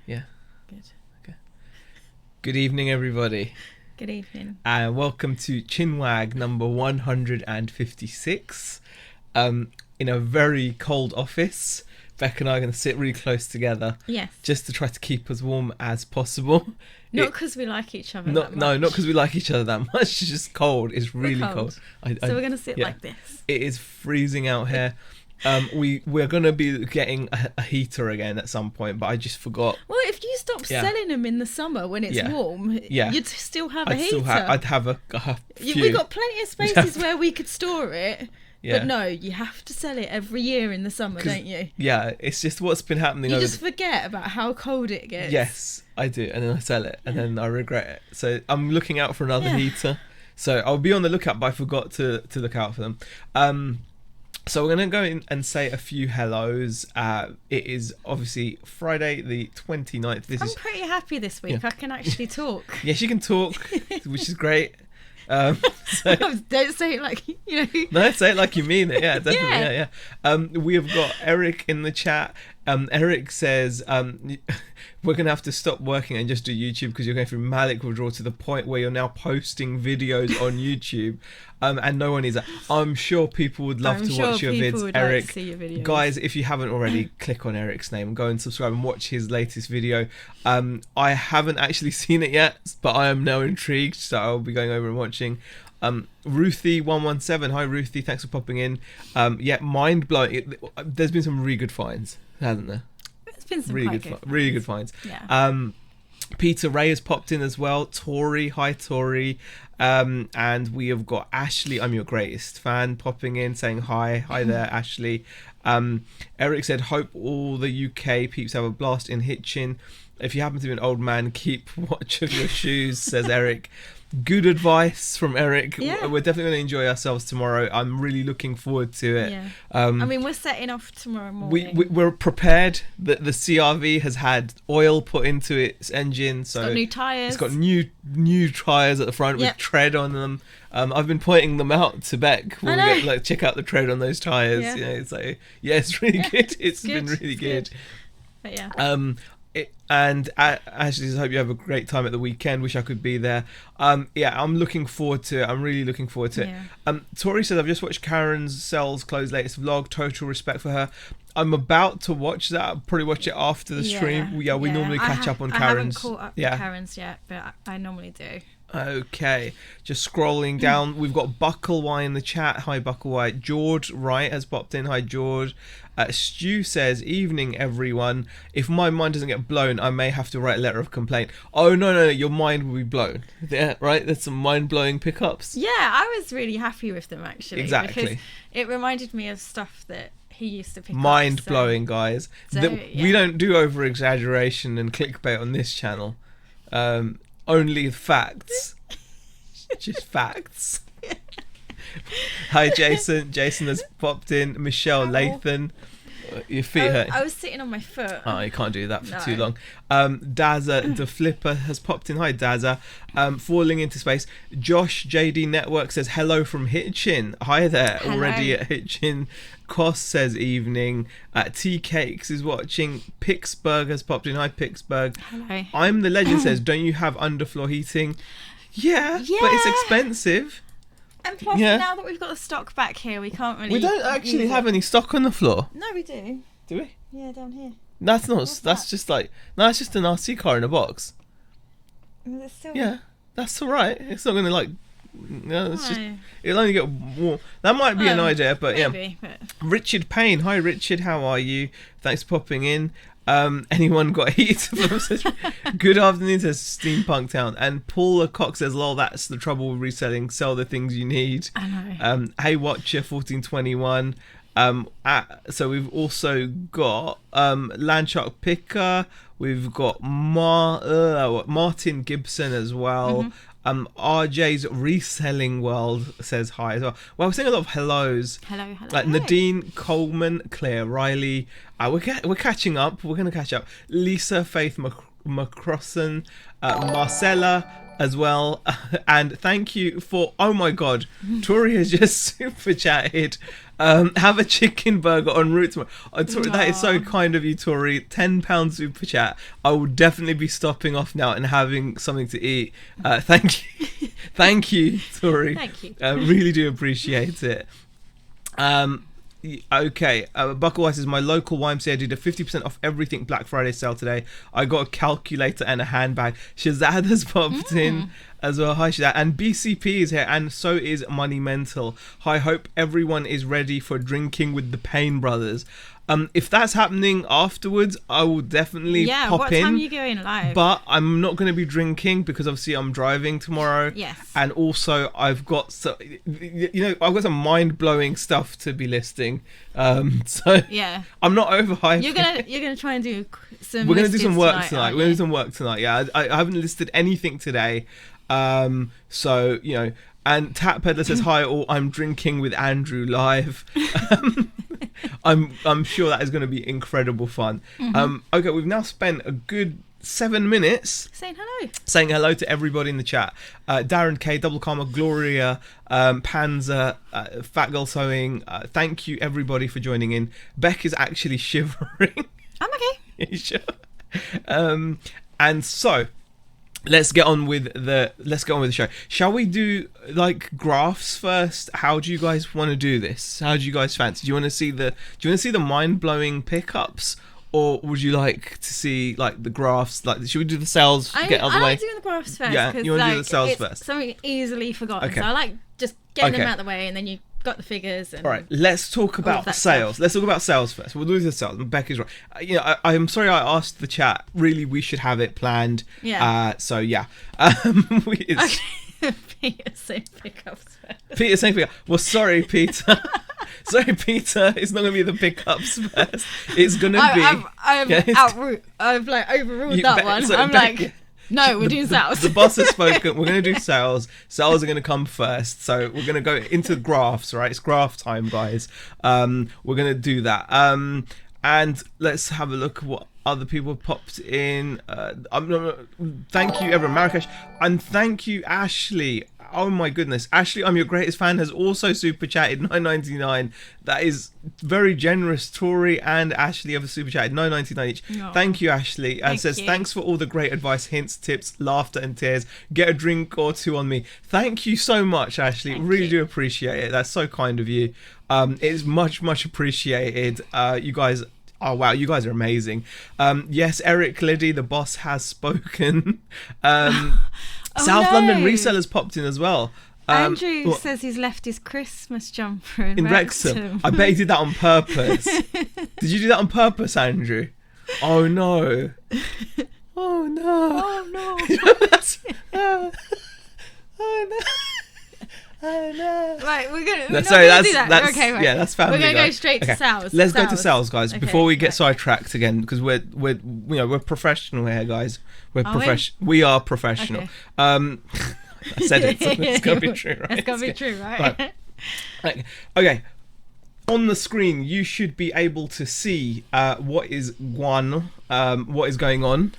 Yeah. Good. Okay. Good evening, everybody. Good evening. And welcome to Chinwag number 156. In a very cold office. Beck and I are going to sit really close together. Yes. Just to try to keep as warm as possible. Not because we like each other that much. No, not because we like each other that much. It's just cold. It's really cold. So we're going to sit like this. It is freezing out here. We're going to be getting a heater again at some point, but I just forgot. Well, if you stop selling them in the summer when it's warm, you'd still have a heater. I'd have a few. We've got plenty of spaces where we could store it. Yeah. But no, you have to sell it every year in the summer, don't you? Yeah, it's just what's been happening. You just forget about how cold it gets. Yes, I do, and then I sell it, and then I regret it. So I'm looking out for another heater. So I'll be on the lookout, but I forgot to look out for them. So we're going to go in and say a few hellos. It is obviously Friday the 29th. I'm pretty happy this week. I can actually talk. Yes, you can talk, which is great. So, don't say it like, No, say it like you mean it. Yeah, definitely. Yeah. We have got Eric in the chat. Eric says we're going to have to stop working and just do YouTube because you're going through malic withdrawal to the point where you're now posting videos on YouTube. And no one is. I'm sure people would love to watch your vids, Eric. Like to see your videos. Guys, if you haven't already, click on Eric's name and go and subscribe and watch his latest video. I haven't actually seen it yet, but I am now intrigued, so I'll be going over and watching. Ruthie117, hi Ruthie, thanks for popping in. Mind blowing. There's been some really good finds, hasn't there? There's been some really good finds. Yeah. Peter Ray has popped in as well. Tori, hi Tori. And we have got Ashley, I'm your greatest fan, popping in saying hi there Ashley. Eric said hope all the UK peeps have a blast in Hitchin. If you happen to be an old man, keep watch of your shoes, says Eric. Good advice from Eric. Yeah. We're definitely going to enjoy ourselves tomorrow. I'm really looking forward to it. Yeah. We're setting off tomorrow morning. We're prepared. The CRV has had oil put into its engine, so it's got new tyres. It's got new tyres at the front with tread on them. I've been pointing them out to Beck when we get, check out the tread on those tyres. Yeah. It's like it's really good. It's been really good. But yeah. And Ashley says, hope you have a great time at the weekend. Wish I could be there. I'm looking forward to it. I'm really looking forward to it. Tori says, I've just watched Karen Sell's Close latest vlog. Total respect for her. I'm about to watch that. I'll probably watch it after the stream. We normally catch up on Karen's. I haven't caught up with Karen's yet, but I normally do. Okay, just scrolling down, we've got Bucklewye in the chat. Hi Bucklewye. George Wright has popped in. Hi George. Stu says, evening everyone. If my mind doesn't get blown, I may have to write a letter of complaint. Oh no, your mind will be blown. Yeah, right, there's some mind-blowing pickups. Yeah, I was really happy with them actually. Exactly. Because it reminded me of stuff that he used to pick up. Mind-blowing, guys. We don't do over-exaggeration and clickbait on this channel. Only facts. Just facts. Hi Jason. Jason has popped in. Michelle Lathan. Your feet hurt. I was sitting on my foot. Oh, you can't do that for too long. Dazza the Flipper has popped in. Hi Dazza. Falling into space. Josh JD Network says hello from Hitchin. Hi there. Hello. Already at Hitchin. Koss says evening. Tea Cakes is watching. Pixburg has popped in. Hi Pixburg. Hello. I'm the Legend says, don't you have underfloor heating? Yeah, but it's expensive. And plus, now that we've got the stock back here, we can't really. We don't actually have any stock on the floor. No, we do. Do we? Yeah, down here. That's not. That's just like. No, it's just an RC car in a box. Still... Yeah, that's all right. It's not gonna like. No, it's just. It'll only get warm. That might be an idea, but maybe, yeah. But... Richard Payne. Hi, Richard. How are you? Thanks for popping in. Anyone got a heater from such good afternoon to Steampunk Town. And Paula Cox says, lol, that's the trouble with reselling. Sell the things you need. I know. Hey Watcher 1421. So we've also got Landshark Picker. We've got Martin Gibson as well. RJ's Reselling World says hi as well. Well, we're seeing a lot of hellos. Hello. Like Nadine Coleman, Claire Riley. We're catching up. We're going to catch up. Lisa Faith McCrossan, Marcella as well. And thank you for, oh my God, Tori has just super chatted Have a chicken burger en route tomorrow. That is so kind of you, Tori. £10 super chat. I will definitely be stopping off now and having something to eat. Thank you. Thank you, Tori. Thank you. Really do appreciate it. Okay, Bucklewise says, my local YMCA did a 50% off everything Black Friday sale today. I got a calculator and a handbag. Shazad has popped in as well. Hi Shazad. And BCP is here, and so is Money Mental. I hope everyone is ready for drinking with the Payne brothers. If that's happening afterwards, I will definitely pop in. Yeah, what time are you going live? But I'm not going to be drinking because obviously I'm driving tomorrow. Yes. And also I've got I've got some mind-blowing stuff to be listing. So yeah, I'm not overhyping. You're gonna try and do some. We're gonna do some work tonight. We're gonna do some work tonight. Yeah, I haven't listed anything today. So And Tap Peddler says, hi all, I'm drinking with Andrew live. I'm sure that is going to be incredible fun. Okay, we've now spent a good 7 minutes saying hello to everybody in the chat. Darren K, Double Karma, Gloria, Panzer, Fat Girl Sewing. Thank you everybody for joining in. Beck is actually shivering. I'm okay. Are you sure? And so let's get on with the show. Shall we do like graphs first? How do you guys want to do this? How do you guys fancy? Do you want to see the mind-blowing pickups, or would you like to see like the graphs? Like, should we do the sales? Get out of the way. I like doing the graphs first. Yeah, you want to do the sales it's first. Something easily forgotten. Okay. So I like just getting them out of the way, and then you got the figures. And all right, let's talk about sales. Stuff. Let's talk about sales first. We'll do the sales. Becky's right. I'm sorry I asked the chat. Really, we should have it planned. Yeah. So yeah. Peter saying pickups first. Peter saying pickups. Well, sorry, Peter. Sorry, Peter. It's not going to be the pickups first. It's going to be. I've like overruled that one. So I'm like. No, we're doing sales. The boss has spoken. We're going to do sales. Sales are going to come first. So we're going to go into graphs, right? It's graph time, guys. We're going to do that. And let's have a look at what other people popped in. Thank you, everyone. Marrakesh. And thank you, Ashley. Oh my goodness. Ashley, I'm your greatest fan, has also super chatted $9.99. That is very generous. Tori and Ashley have super chatted $9.99 each. Oh, thank you, Ashley. And says, thanks for all the great advice, hints, tips, laughter and tears. Get a drink or two on me. Thank you so much, Ashley. Really do appreciate it. That's so kind of you. It is much, much appreciated. You guys... Oh wow, you guys are amazing. Yes, Eric Liddy, the boss, has spoken. South London resellers popped in as well. Andrew says he's left his Christmas jumper in Wrexham. I bet he did that on purpose. Did you do that on purpose, Andrew? Oh no. Oh no. Oh no. Oh no. Oh no. Right, we're gonna. No, sorry, that's okay. Right. Yeah, that's family. We're gonna go straight to sales. Let's go to sales, guys, before we get sidetracked again, because we're professional here, guys. We are professional. Okay. I said it. So it's gotta be true, right? It's gotta be true, right? Okay. On the screen, you should be able to see what is going on.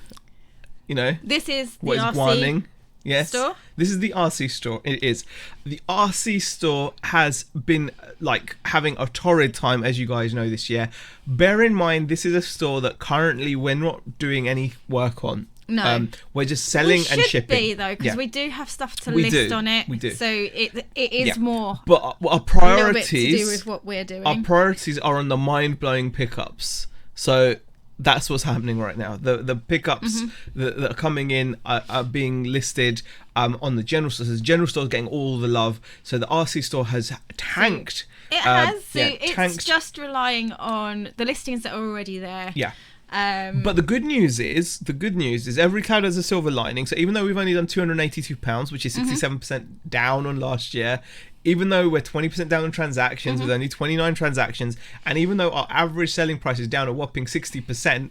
This is the what is RC guaning. Yes, store? This is the RC store. It is. The RC store has been like having a torrid time, as you guys know, this year. Bear in mind, this is a store that currently we're not doing any work on. No, we're just selling and shipping. We should be though, because we do have stuff to list on it. We do. So it is more. But our priorities a little bit to do with what we're doing. Our priorities are on the mind-blowing pickups. So that's what's happening right now. The pickups that are coming in are being listed on the general store. So the general store is getting all the love. So the RC store has tanked. It has. So it's just relying on the listings that are already there. Yeah. But the good news is every cloud has a silver lining. So even though we've only done £282, which is 67% down on last year, even though we're 20% down on transactions with only 29 transactions, and even though our average selling price is down a whopping 60%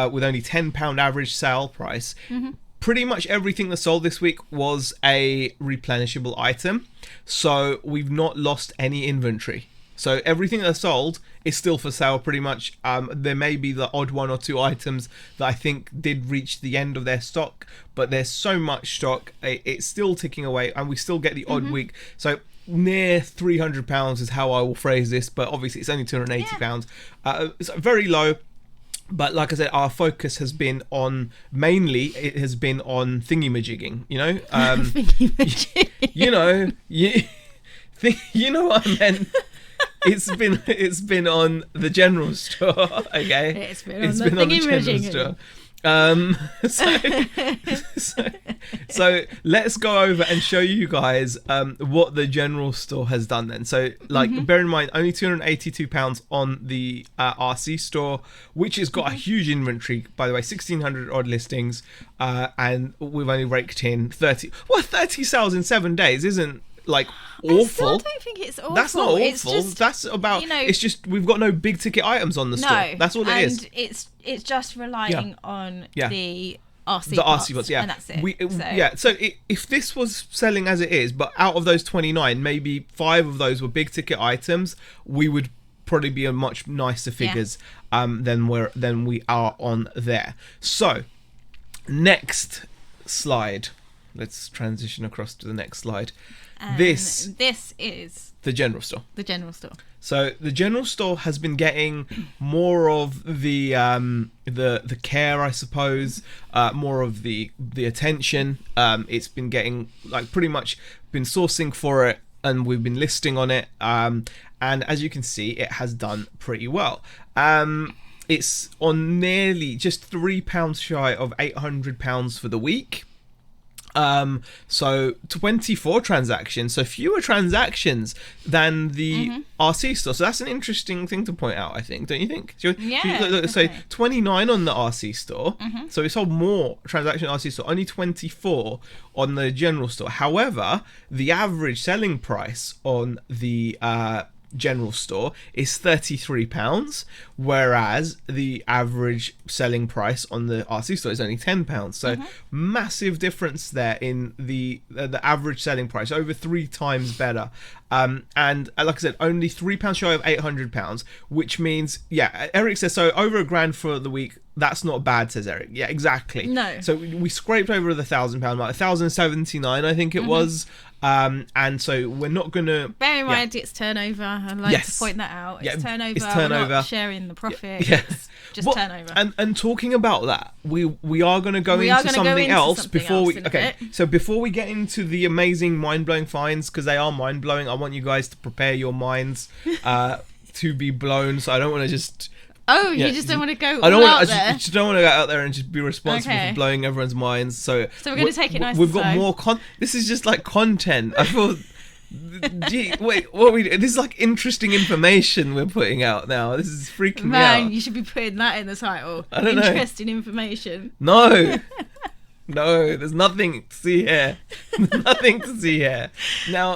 with only £10 average sale price, pretty much everything that sold this week was a replenishable item. So we've not lost any inventory. So everything that sold is still for sale pretty much. There may be the odd one or two items that I think did reach the end of their stock, but there's so much stock, it's still ticking away, and we still get the odd week. So near £300 is how I will phrase this, but obviously it's only £280. It's very low. But like I said, our focus has been on it has been on thingy-majigging, you know? You know, you know what I meant. It's been on the general store, okay? It's been on the general store. So let's go over and show you guys what the general store has done then. So bear in mind, only £282 on the RC store, which has got a huge inventory, by the way, 1,600 odd listings, and we've only raked in 30 sales in 7 days isn't like awful. I still don't think it's awful. That's not awful. It's just, that's about, you know, it's just we've got no big ticket items on the store. That's all it is. And it's just relying on the RC parts, and that's it. So if this was selling as it is, but out of those 29, maybe 5 of those were big ticket items, we would probably be on much nicer figures than we are on there. So next slide. Let's transition across to the next slide. This is the general store. So the general store has been getting more of the care, I suppose, more of the attention. It's been getting pretty much been sourcing for it, and we've been listing on it. And as you can see, it has done pretty well. It's on nearly just £3 shy of £800 for the week. So 24 transactions, so fewer transactions than the RC store. So that's an interesting thing to point out, I think, don't you think? So 29 on the RC store. So we sold more transaction RC store, only 24 on the general store. However, the average selling price on the general store is £33, whereas the average selling price on the RC store is only £10. So massive difference there in the average selling price, over 3 times better. And like I said, only £3 shy of £800, which means, Eric says, so over £1,000 for the week. That's not bad, says Eric. Yeah, exactly. No. So we scraped over the £1,000 mark, 1,079, I think it was. And so we're not gonna bear in mind it's turnover. I'd like to point that out. It's turnover. We're not sharing the profit. It's just turnover. And talking about that, we are gonna go into something else before we So before we get into the amazing mind-blowing finds, because they are mind-blowing, I want you guys to prepare your minds to be blown. So I don't want to just you just don't want to go I just don't want to go out there and just be responsible for blowing everyone's minds. So we're going to take it nice. We've got more this is just like content. I thought, wait, what we do? This is like interesting information we're putting out now. This is freaking me out. Man, you should be putting that in the title. I don't know. Interesting information. No, there's nothing to see here. Nothing to see here. Now,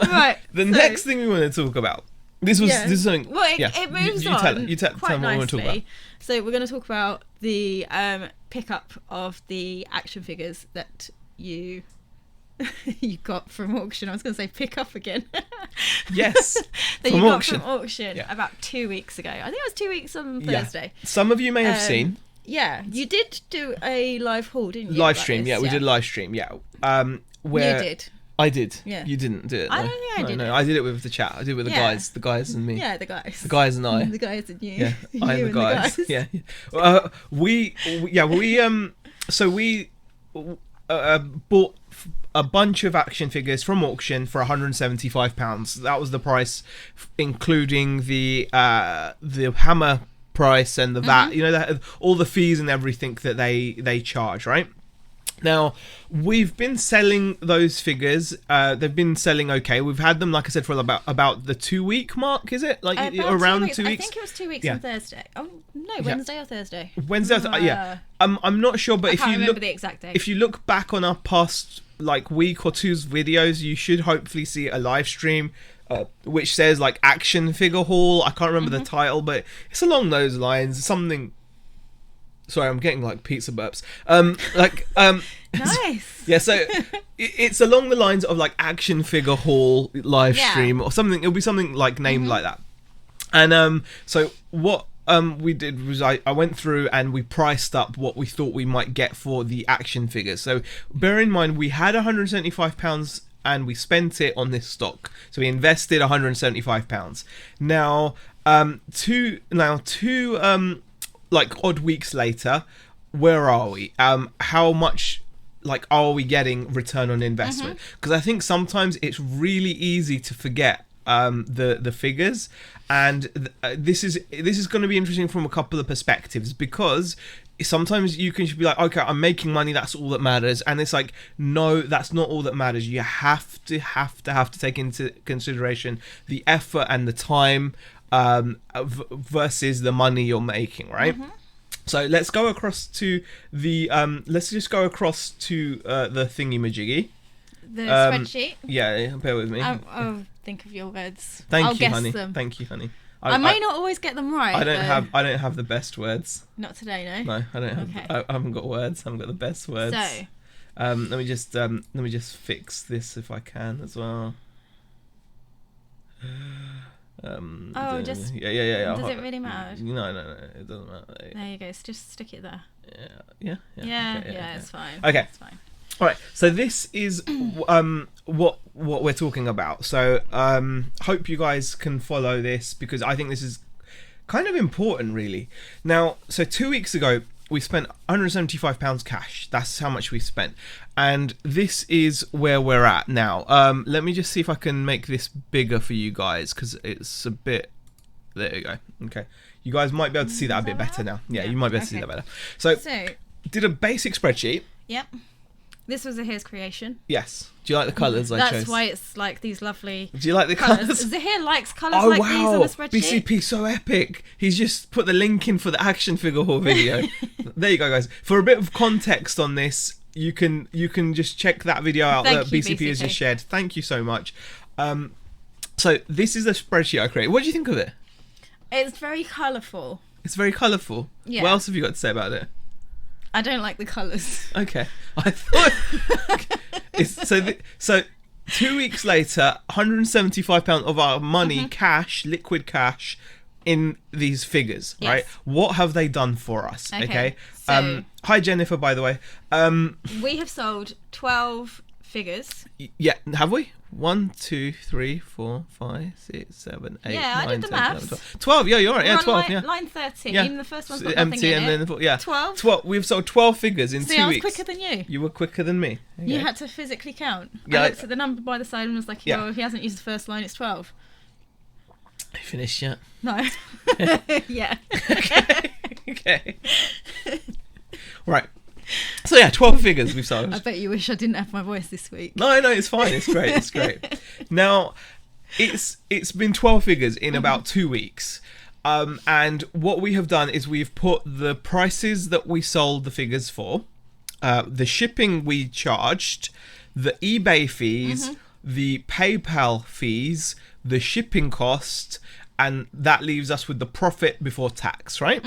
the next thing we want to talk about. This is something. Well, it moves on. You tell quite me what we want to talk about. So we're going to talk about the pickup of the action figures that you got from auction. I was going to say pick up again. Yes, that you got from auction about 2 weeks ago. I think it was 2 weeks on Thursday. Some of you may have seen. Yeah, you did do a live haul, didn't you? Live stream, we did a live stream. Yeah, where you did. I did. Yeah. You didn't do it. I don't think I did. No, I did it with the chat. I did it with the guys and me. Yeah, the guys. The guys and I. The guys and you. Yeah, I and the guys. Yeah. We bought a bunch of action figures from auction for £175. That was the price, including the hammer price and the VAT. You know, all the fees and everything that they charge, right? Now, we've been selling those figures. They've been selling okay. We've had them, like I said, for about the 2 week mark, is it? Around 2 weeks? I think it was 2 weeks on Thursday. Oh, no, Wednesday or Thursday? Wednesday, I'm not sure, but I can't remember the exact date. If you look back on our past week or two's videos, you should hopefully see a live stream which says action figure haul. I can't remember the title, but it's along those lines. Something... Sorry, I'm getting pizza burps. Nice. Yeah, so it's along the lines of action figure haul live stream or something. It'll be something named like that. And so what we did was I went through and we priced up what we thought we might get for the action figures. So bear in mind we had £175 and we spent it on this stock. So we invested £175. Now, two like odd weeks later, where are we? How much like are we getting return on investment? Because I think sometimes it's really easy to forget the figures, and this is going to be interesting from a couple of perspectives, because sometimes you can just be like, okay, I'm making money, that's all that matters, and it's like, no, that's not all that matters. You have to take into consideration the effort and the time versus the money you're making, right? So let's go across to the the thingy-majiggy. The spreadsheet. Yeah, bear with me. I'll think of your words. Thank I'll you, guess honey. them. Thank you, honey. I may not always get them right. I don't have the best words. Not today, no. No, I don't have. Okay. I haven't got words. I haven't got the best words. So, let me just fix this if I can as well. Just yeah. Does it really matter? No, it doesn't matter. There you go. Just stick it there. Yeah. Yeah, it's fine. Okay. It's fine. All right. So this is what we're talking about. So hope you guys can follow this, because I think this is kind of important, really. Now, so 2 weeks ago we spent £175 cash. That's how much we spent, and this is where we're at now. Let me just see if I can make this bigger for you guys, because it's a bit. There you go. Okay, you guys might be able to see that a bit better now. Yeah, you might be able to see that better. So did a basic spreadsheet. Yep. This was Zahir's creation. Yes. Do you like the colours I chose? That's why it's like these lovely. Do you like the colours? Zahir likes colours like these on the spreadsheet. BCP so epic. He's just put the link in for the action figure haul video. There you go, guys. For a bit of context on this, you can just check that video out that BCP has just shared. Thank you so much. So this is the spreadsheet I created. What do you think of it? It's very colourful. It's very colourful. Yeah. What else have you got to say about it? I don't like the colours. Okay, I thought. So 2 weeks later, £175 of our money, cash, liquid cash, in these figures, right? What have they done for us? Okay. So, hi Jennifer, by the way. We have sold 12 figures. Yeah, have we? 1, 2, 3, 4, 5, 6, 7, 8, 9, 10, 11, 12. Yeah, you're right. Yeah, 12. Yeah. Line 13. The first one's got nothing empty, in and it. then 12. We've sold 12 figures in 2 weeks. I was quicker than you. You were quicker than me. Okay. You had to physically count. Yeah, I looked at the number by the side and was like, well, if he hasn't used the first line, it's 12. Are you finished yet? No. Yeah. Okay. Right. So yeah, 12 figures we've sold. I bet you wish I didn't have my voice this week. No, it's fine. It's great. It's great. Now, it's been 12 figures in about 2 weeks. And what we have done is we've put the prices that we sold the figures for, the shipping we charged, the eBay fees, the PayPal fees, the shipping cost, and that leaves us with the profit before tax, right?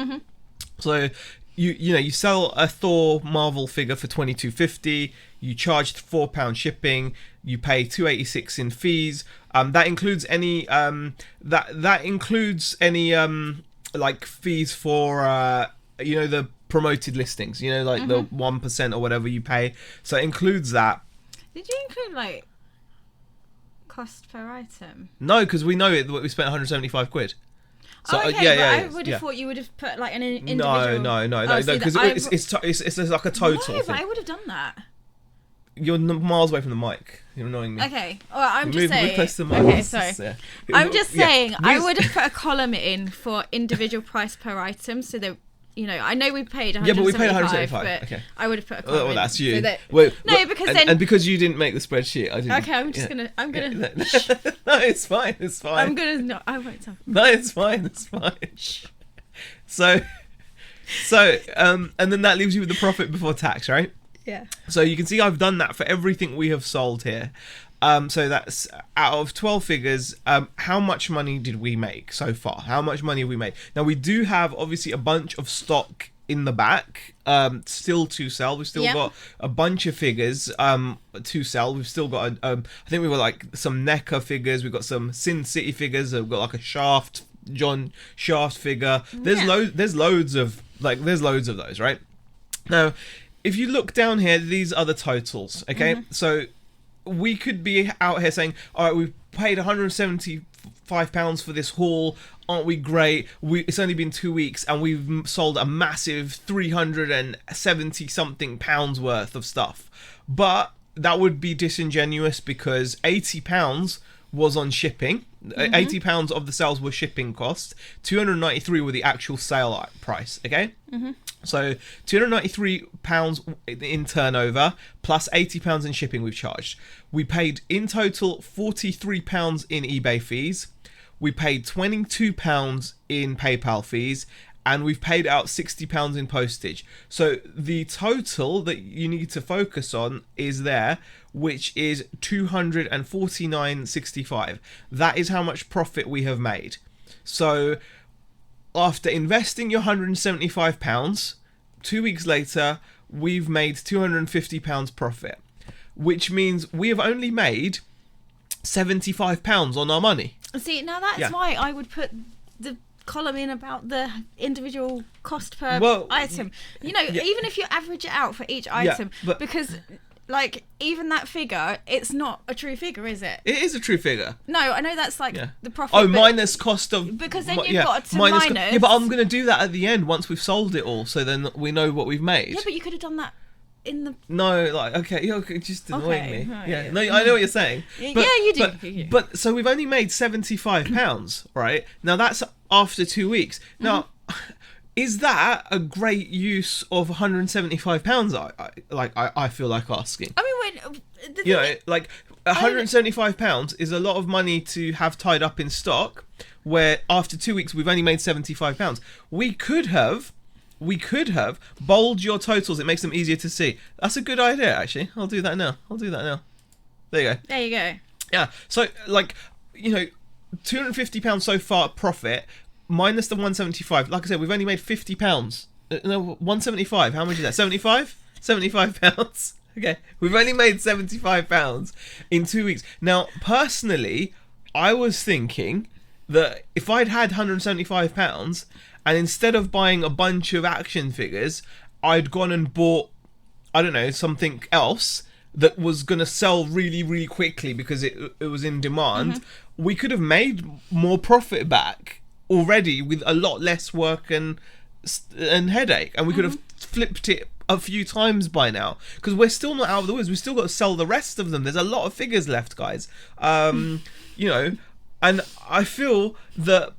So you sell a Thor Marvel figure for $22.50. You charge £4 shipping. You pay $2.86 in fees. That includes any like fees for the promoted listings. The 1% or whatever you pay. So it includes that. Did you include like cost per item? No, because we know it. We spent 175 quid. So okay, I would have thought you would have put like an individual. No, because it's like a total. No, but I would have done that. You're miles away from the mic. You're annoying me. Okay, well, I'm just saying. Move close to the mic. Okay, sorry. I'm just saying I would have put a column in for individual price per item, so that I know we paid 175. Yeah, but we paid 175. But okay. I would have put a column. Well, that's you. So that, because and because you didn't make the spreadsheet, I didn't. Okay, I'm gonna. No, it's fine. It's fine. I won't tell. No, it's fine. It's fine. So, and then that leaves you with the profit before tax, right? Yeah. So you can see I've done that for everything we have sold here. So that's out of 12 figures. How much money did we make so far? How much money have we made? Now we do have obviously a bunch of stock in the back still to sell. We've still got a bunch of figures to sell. We've still got I think we've got like some NECA figures. We've got some Sin City figures. We've got like a John Shaft figure. There's loads of those, right? Now if you look down here, these are the totals. Okay, so we could be out here saying, all right, we've paid £175 for this haul. Aren't we great? It's only been 2 weeks and we've sold a massive 370 something pounds worth of stuff. But that would be disingenuous because £80 was on shipping. £80 of the sales were shipping costs. 293 were the actual sale price. Okay. So £293 in turnover plus £80 in shipping we've charged. We paid in total £43 in eBay fees. We paid £22 in PayPal fees, and we've paid out £60 in postage. So the total that you need to focus on is there, which is £249.65. That is how much profit we have made. So after investing your £175, 2 weeks later, we've made £250 profit, which means we have only made £75 on our money. See, now that's why I would put the column in about the individual cost per item. You know, even if you average it out for each item, because like even that figure, it's not a true figure, is it? It is a true figure. No, I know that's like the profit. Oh, minus cost of... Because then you've got to minus... Yeah, but I'm going to do that at the end once we've sold it all, so then we know what we've made. Yeah, but you could have done that in the... No, like, okay, you're just annoying me. Right, yeah, no, I know what you're saying. But, yeah, you do. But so we've only made £75, right? Now that's after 2 weeks. Now... Is that a great use of £175? I feel like asking. I mean, like £175 is a lot of money to have tied up in stock. Where after 2 weeks we've only made £75. We could have bold your totals. It makes them easier to see. That's a good idea, actually. I'll do that now. There you go. There you go. Yeah. So £250 so far profit. Minus the 175. Like I said, we've only made £50. No, 175. How much is that? 75? £75. Okay. We've only made £75 in 2 weeks. Now, personally, I was thinking that if I'd had £175 and instead of buying a bunch of action figures, I'd gone and bought, I don't know, something else that was going to sell really, really quickly because it was in demand, we could have made more profit back already with a lot less work and headache, and we could have flipped it a few times by now because we're still not out of the woods. We've still got to sell the rest of them. There's a lot of figures left, guys. And I feel that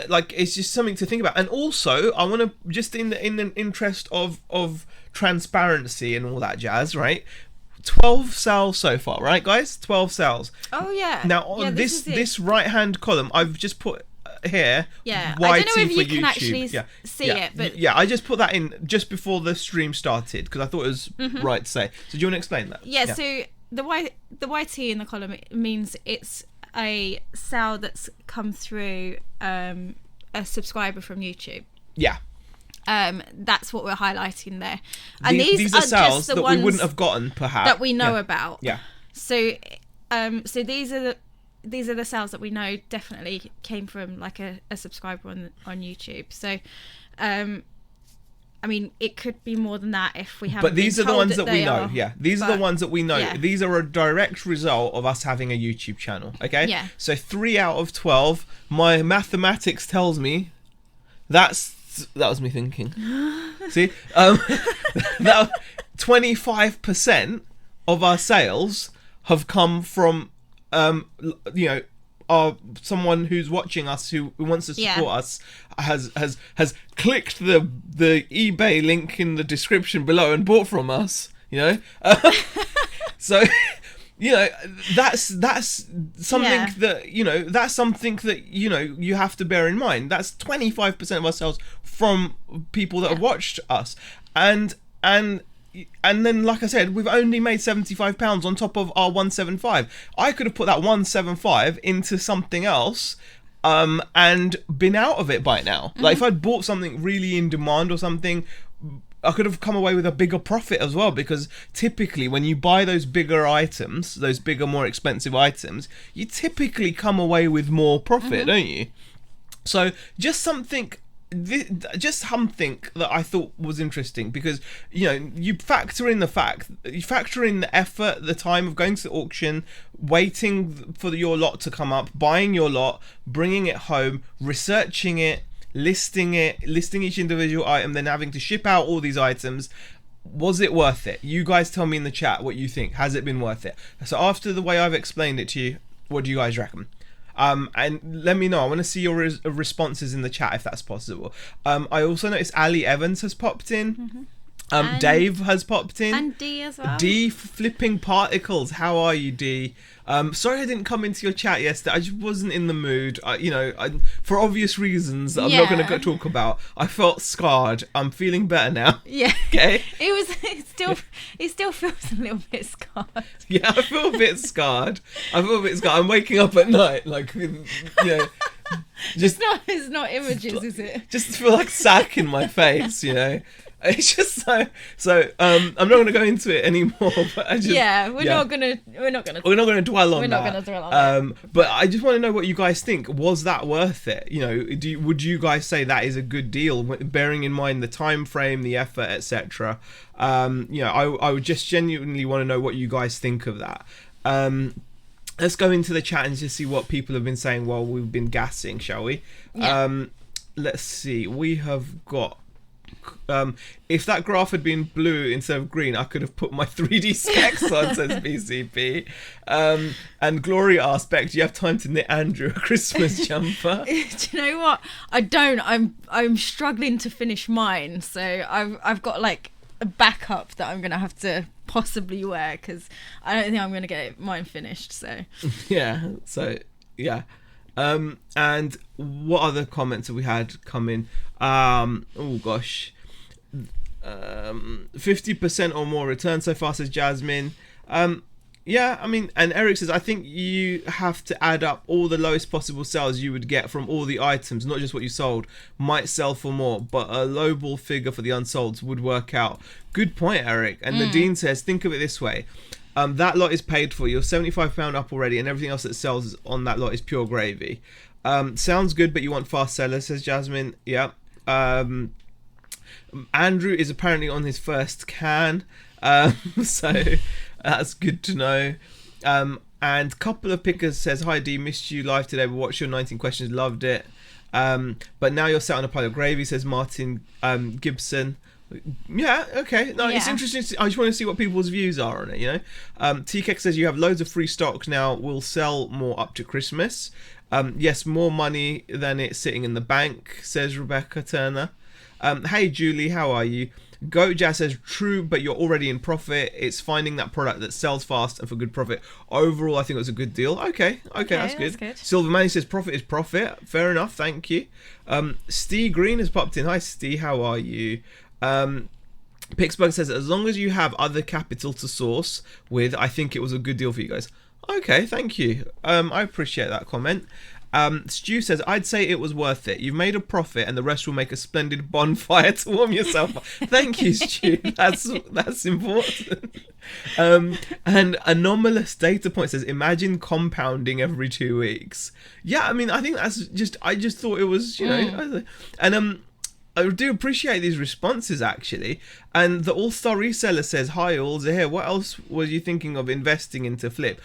like it's just something to think about. And also I want to just in the interest of transparency and all that jazz, right? 12 sales so far, right, guys? 12 sales. Oh yeah. Now on this right hand column, I've just put here. Yeah. YT I don't know if you for can YouTube. actually see it, but I just put that in just before the stream started because I thought it was right to say. So do you want to explain that? Yeah. So the YT in the column means it's a sale that's come through a subscriber from YouTube. Yeah. That's what we're highlighting there, and these are sales just that we wouldn't have gotten perhaps that we know about. Yeah. So these are the sales that we know definitely came from like a subscriber on YouTube. So, I mean, it could be more than that if we haven't. But these are the ones that we know. Are, yeah, these are the ones that we know. Yeah. These are a direct result of us having a YouTube channel. Okay. Yeah. So 3 out of 12. My mathematics tells me that was me thinking. See, 25% of our sales have come from someone who's watching us who wants to support us has clicked the eBay link in the description below and bought from us. So that's something that that's something that you have to bear in mind. That's 25% of our sales from people that have watched us, and then, like I said, we've only made £75 on top of our 175. I could have put that 175 into something else and been out of it by now. Like if I'd bought something really in demand or something, I could have come away with a bigger profit as well, because typically when you buy those bigger items, those bigger, more expensive items, you typically come away with more profit, don't you? So just something just something that I thought was interesting, because you factor in the effort, the time of going to the auction, waiting for your lot to come up, buying your lot, bringing it home, researching it, listing each individual item, then having to ship out all these items. Was it worth it? You guys tell me in the chat what you think. Has it been worth it? So after the way I've explained it to you, what do you guys reckon? And let me know. I want to see your responses in the chat if that's possible. I also noticed Ali Evans has popped in. Dave has popped in. And D as well. D flipping particles. How are you, D? Sorry I didn't come into your chat yesterday. I just wasn't in the mood. For obvious reasons that I'm not going to talk about. I felt scarred. I'm feeling better now. Yeah. Okay. It still feels a little bit scarred. Yeah, I feel a bit scarred. I'm waking up at night, like, just it's not images, is it? Just feel like sack in my face, It's just so I'm not going to go into it anymore, but we're not going to dwell on that. But I just want to know what you guys think. Was that worth it? Would you guys say that is a good deal, bearing in mind the time frame, the effort, etc.? I would just genuinely want to know what you guys think of that. Let's go into the chat and just see what people have been saying while we've been gassing, shall we? Yeah. Let's see. We have got. If that graph had been blue instead of green, I could have put my 3D specs on, says BCP. And Gloria asked, Beck, do you have time to knit Andrew a Christmas jumper? Do you know what? I don't. I'm struggling to finish mine, so I've got like a backup that I'm gonna have to possibly wear, because I don't think I'm gonna get mine finished. So and what other comments have we had come in? 50% or more return so far, says Jasmine. And Eric says, I think you have to add up all the lowest possible sales you would get from all the items, not just what you sold. Might sell for more, but a lowball figure for the unsolds would work out. Good point, Eric. And Nadine says, think of it this way. That lot is paid for. You're £75 up already, and everything else that sells on that lot is pure gravy. Sounds good, but you want fast sellers, says Jasmine. Yeah. Andrew is apparently on his first can, so that's good to know. And couple of pickers says, hi D, missed you live today, but watched your 19 questions, loved it. But now you're sat on a pile of gravy, says Martin Gibson. Yeah, okay. No, it's interesting. I just want to see what people's views are on it, TKEX says, you have loads of free stock now. We'll sell more up to Christmas. Yes, more money than it's sitting in the bank, says Rebecca Turner. Hey, Julie, how are you? Goat Jazz says, true, but you're already in profit. It's finding that product that sells fast and for good profit. Overall, I think it was a good deal. Okay, that's good. Silver Manny says, profit is profit. Fair enough, thank you. Steve Green has popped in. Hi, Steve, how are you? Pixburg says, as long as you have other capital to source with, I think it was a good deal for you guys. Okay, thank you. I appreciate that comment. Stu says, I'd say it was worth it. You've made a profit and the rest will make a splendid bonfire to warm yourself up. Thank you, Stu. That's important. And Anomalous Data Point says, imagine compounding every 2 weeks. Yeah, I think that's just, I just thought it was, and I do appreciate these responses, actually. And the All-Star Reseller says, hi, alls are here. What else were you thinking of investing into Flip?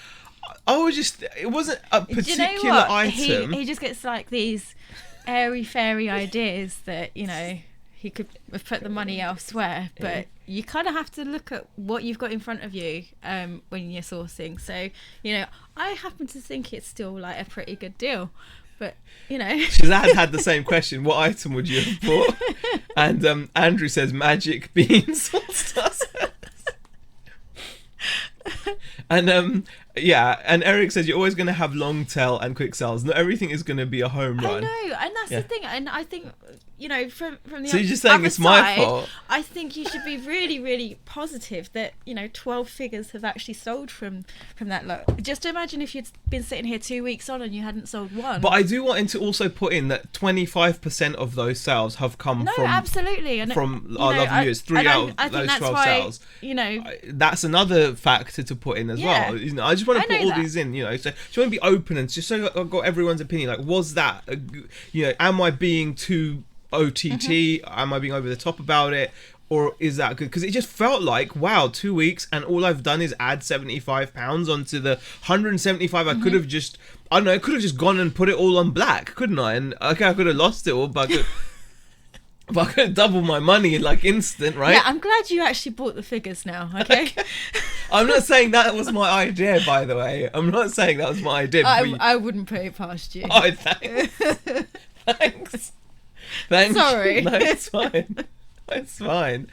It wasn't a particular item. He just gets like these airy-fairy ideas that, he could have put the money elsewhere. But you kind of have to look at what you've got in front of you when you're sourcing. So, I happen to think it's still like a pretty good deal. But, Shazad had the same question. What item would you have bought? And Andrew says magic beans. And and Eric says, you're always going to have long tail and quick sales. Not everything is going to be a home run. I know, and that's the thing. And I think, from the so you're just saying it's my fault? I think you should be really, really positive that 12 figures have actually sold from that lot. Just imagine if you'd been sitting here 2 weeks on and you hadn't sold one. But I do want him to also put in that 25% of those sales have come from absolutely, and from our lovely viewers. 3 out of those 12 sales. That's another factor to put in as well. I just want to put all these in. So just want to be open and just so I've got everyone's opinion. Like, was that? Am I being too OTT? Am I being over the top about it? Or is that good? Because it just felt like, wow, 2 weeks and all I've done is add £75 onto the 175. I could have just, I don't know, I could have just gone and put it all on black, couldn't I? And okay, I could have lost it all, but I could double my money like instant, right? Yeah, I'm glad you actually bought the figures now, okay? I'm not saying that was my idea, by the way. I'm not saying that was my idea. I wouldn't put it past you. Oh, thanks. Thanks. Sorry. No, it's fine. It's fine.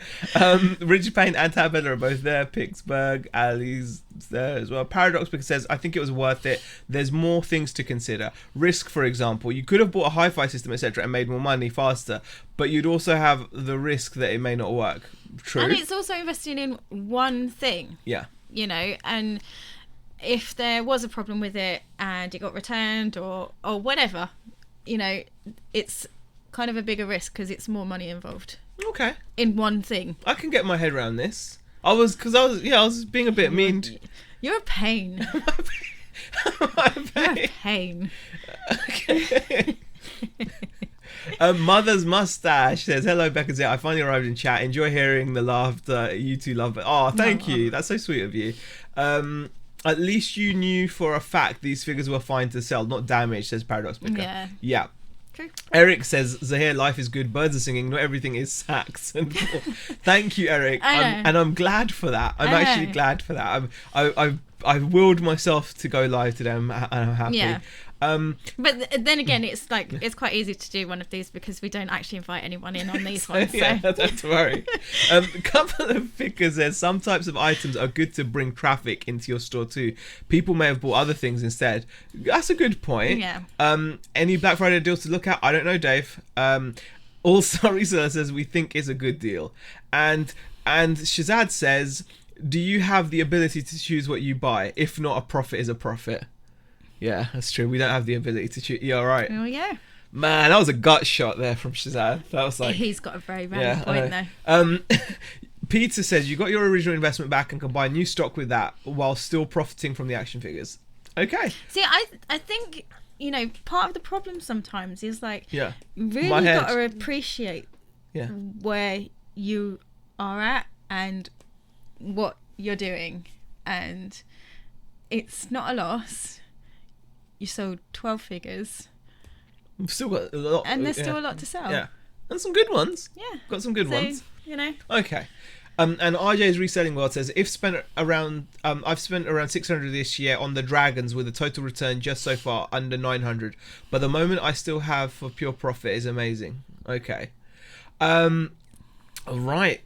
Richard Payne and Tabella are both there. Pittsburgh, Ali's there as well. Paradox Picker says, I think it was worth it. There's more things to consider. Risk, for example. You could have bought a hi-fi system, etc., and made more money faster, but you'd also have the risk that it may not work. True. And it's also investing in one thing. Yeah. You know, and if there was a problem with it and it got returned or whatever, you know, it's kind of a bigger risk because it's more money involved. Okay. In one thing. I can get my head around this. I was being a bit mean. You're a pain. You're a pain. Okay. Mother's Mustache says, hello Becca Z, I finally arrived in chat. Enjoy hearing the laughter. You two love it. Oh, thank you. That's so sweet of you. At least you knew for a fact these figures were fine to sell, not damaged, says Paradox Picker. Yeah. True. Eric says, Zahir, life is good, birds are singing, not everything is sax. Thank you, Eric. And I'm glad for that. I'm actually glad for that. I've willed myself to go live today, and I'm happy. Yeah. But then again, it's like it's quite easy to do one of these because we don't actually invite anyone in on these ones. So. Yeah, don't worry. A couple of figures there. Some types of items are good to bring traffic into your store too. People may have bought other things instead. That's a good point. Yeah. Any Black Friday deals to look at? I don't know, Dave. Also, Reseller says we think it's a good deal, and Shazad says, do you have the ability to choose what you buy? If not, a profit is a profit. Yeah, that's true. We don't have the ability to choose. You're right. Oh, yeah. Man, that was a gut shot there from Shazad. That was like... He's got a very valid point there. Peter says, you got your original investment back and can buy new stock with that while still profiting from the action figures. Okay. See, I think, you know, part of the problem sometimes is like... Yeah. Really got to appreciate where you are at and what you're doing. And it's not a loss. You sold 12 figures. We've still got a lot. And there's still a lot to sell. Yeah. And some good ones. Yeah. Got some good ones. You know. Okay. And RJ's Reselling World says, I've spent around 600 this year on the Dragons with a total return just so far under 900. But the moment I still have for pure profit is amazing. Okay. All right.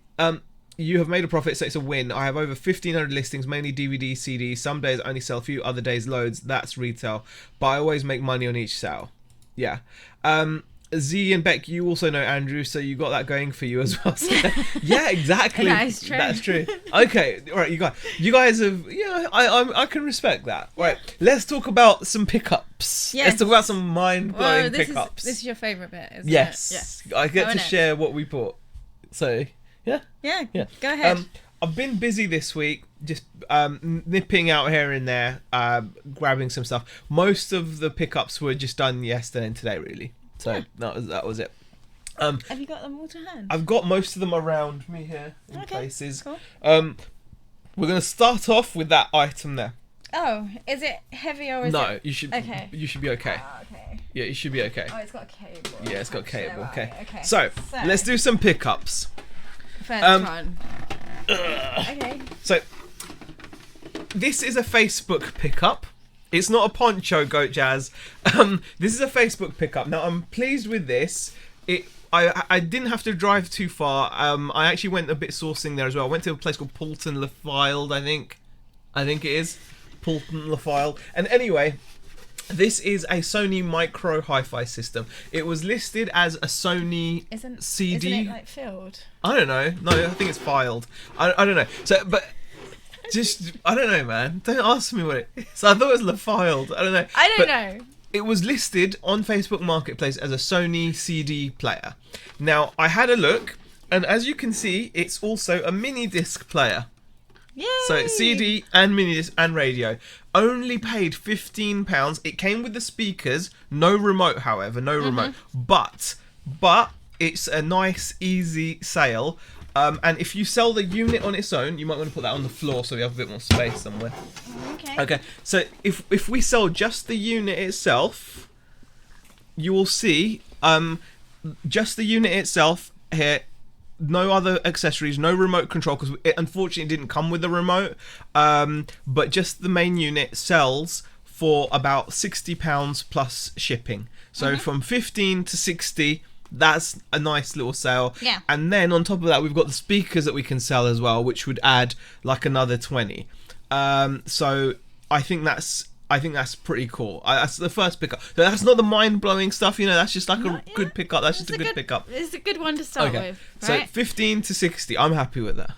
You have made a profit, so it's a win. I have over 1,500 listings, mainly DVD, CD. Some days I only sell a few, other days loads. That's retail. But I always make money on each sale. Yeah. Z and Beck, you also know Andrew, so you got that going for you as well. So, yeah, exactly. That's true. That's true. Okay, all right, you guys have, I can respect that. All right, let's talk about some pickups. Yes. Let's talk about some mind-blowing pickups. This is your favourite bit, isn't it? Yes. I get to share what we bought. So... Yeah. Go ahead. I've been busy this week, just nipping out here and there, grabbing some stuff. Most of the pickups were just done yesterday and today, really. So that was it. Have you got them all to hand? I've got most of them around me here in places. Cool. We're going to start off with that item there. Oh, is it heavy or is it? No, you should. Okay. You should be okay. Okay. Yeah, you should be okay. Oh, it's got a cable. Yeah, it's got a cable. Okay. Okay. So let's do some pickups. First one. Okay. So, this is a Facebook pickup. It's not a poncho, Goat Jazz. This is a Facebook pickup. Now, I'm pleased with this. I didn't have to drive too far. I actually went a bit sourcing there as well. I went to a place called Poulton Lafiled, I think it is. Poulton Lafiled. And anyway... This is a Sony micro hi-fi system. It was listed as a Sony CD. Isn't it like filled? I don't know. No, I think it's filed. I don't know. So, but just I don't know, man. Don't ask me what it is. I thought it was LaFiled. I don't know. I don't know. It was listed on Facebook Marketplace as a Sony CD player. Now I had a look, and as you can see, it's also a mini disc player. Yay! So it's CD and mini disc and radio. Only paid £15. It came with the speakers. No remote, however. No remote. But it's a nice, easy sale. And if you sell the unit on its own, you might want to put that on the floor so we have a bit more space somewhere. Okay. So if we sell just the unit itself, you will see just the unit itself here. No other accessories, no remote control, because it unfortunately didn't come with the remote. But just the main unit sells for about £60 plus shipping. So from 15 to 60, that's a nice little sale. Yeah. And then on top of that, we've got the speakers that we can sell as well, which would add like another 20. So I think that's pretty cool. That's the first pickup. So that's not the mind-blowing stuff, that's just like a good pickup. That's just a good pickup. It's a good one to start with, right? So 15 to 60, I'm happy with that.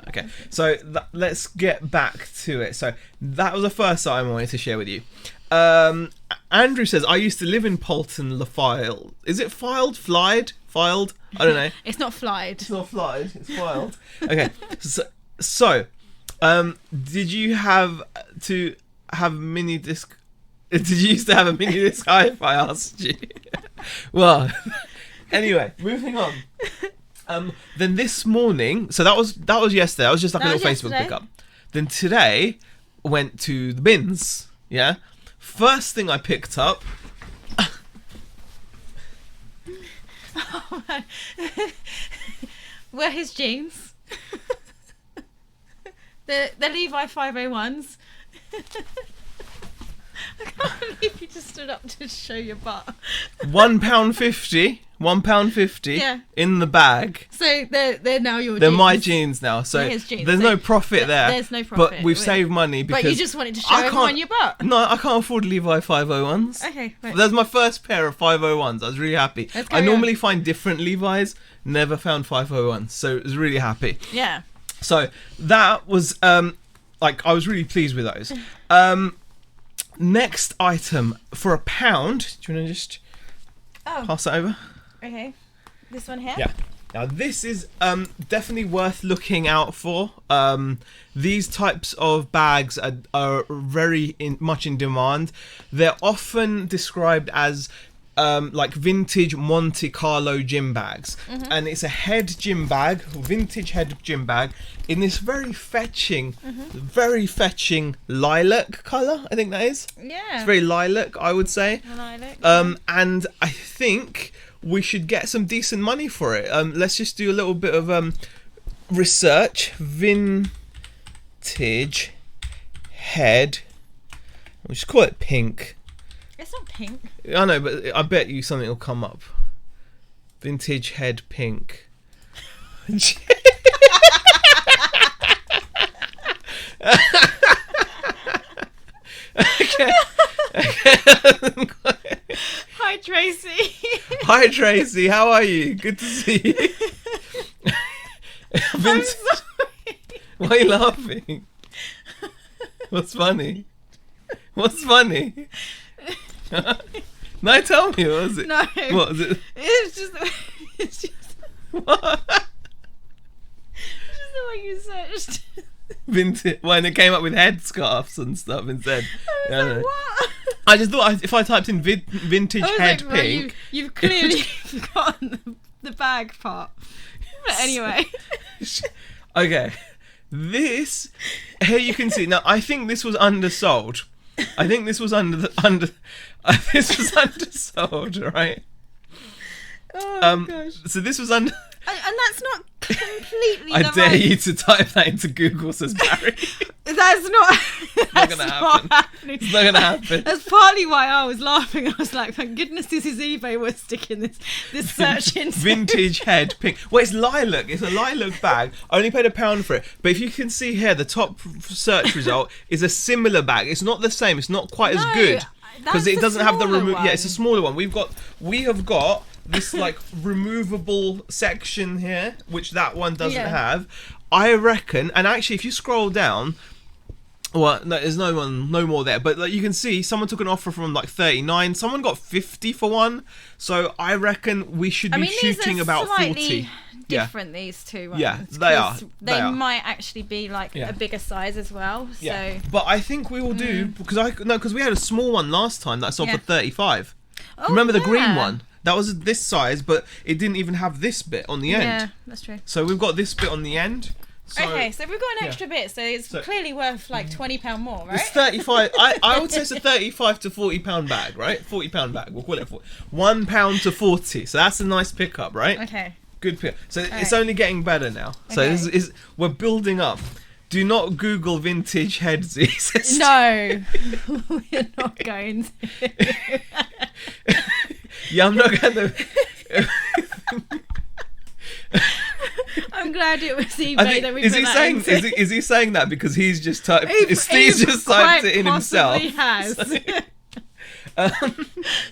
Okay, so let's get back to it. So that was the first item I wanted to share with you. Andrew says, I used to live in Polton La Filed. Is it filed? Filed? I don't know. It's not flied. It's not flied, it's filed. Okay, so did you have to have mini disc? Did you used to have a mini disc hi-fi? I asked you. Well, anyway, moving on. Then this morning, so that was yesterday. That was just like a little Facebook pickup. Then today, went to the bins. Yeah. First thing I picked up. Oh, man. Were his jeans? the Levi 501s. I can't believe you just stood up to show your butt. £1.50. £1.50. Yeah. In the bag. So they're now your jeans. They're my jeans now. So there's no profit there. There's no profit. But we've saved money because. But you just wanted to show everyone your butt. No, I can't afford Levi 501s. Okay. Right. That's my first pair of 501s. I was really happy. I normally find different Levi's. Never found 501s. So I was really happy. Yeah. So that was I was really pleased with those. Next item for £1. Do you want to just pass it over? Okay. This one here? Yeah. Now this is definitely worth looking out for. These types of bags are very much in demand. They're often described as like vintage Monte Carlo gym bags, and it's a head gym bag, vintage head gym bag, in this very fetching lilac colour. I think that is. Yeah. It's very lilac, I would say. Lilac. And I think we should get some decent money for it. Let's just do a little bit of research. Vintage head. We'll just call it pink. It's not pink. I know, but I bet you something will come up. Vintage head pink. Okay. Hi, Tracy. Hi, Tracy. How are you? Good to see you. I'm sorry. Why are you laughing? What's funny? What's funny? No, tell me, what was it? No. What was it? It's just What? It's just the way you searched. Vintage. When it came up with headscarves and stuff instead. I was like, what? I just thought if I typed in vintage head like, pink. You've clearly forgotten the bag part. But anyway. Okay. This here you can see. Now I think this was undersold. I think this was this was undersold, right? Oh gosh. So this was under. And that's not completely. I dare you to type that into Google, says Barry. That's not gonna happen. It's not gonna happen. That's partly why I was laughing. I was like, thank goodness this is eBay. We're sticking this search in. Vintage head pink. Well, it's lilac. It's a lilac bag. I only paid £1 for it. But if you can see here, the top search result is a similar bag. It's not the same. It's not quite as good because it doesn't have the remove. Yeah, it's a smaller one. We have got this like removable section here, which that one doesn't have. I reckon, and actually, if you scroll down. Well, no, there's no more there. But like, you can see, someone took an offer from like 39. Someone got 50 for one. So I reckon we should be shooting about 40. Different these two ones. Yeah, they are. They might actually be like a bigger size as well. So. Yeah. But I think we will do because we had a small one last time that sold for 35. Oh, remember the green one? That was this size, but it didn't even have this bit on the end. Yeah, that's true. So we've got this bit on the end. So, okay, so we've got an extra bit, so it's clearly worth like £20 more, right? It's 35. I would say it's a 35 to £40 bag, right? £40 bag. We'll call it £1 to 40. So that's a nice pickup, right? Okay. Good pick. So it's only getting better now. So this we're building up. Do not Google vintage headsies. No, we're not going to. Yeah, I'm not going to. I'm glad it was eBay that we put that into. Is he saying that because he's just typed? Steve's just typed it in himself. He has.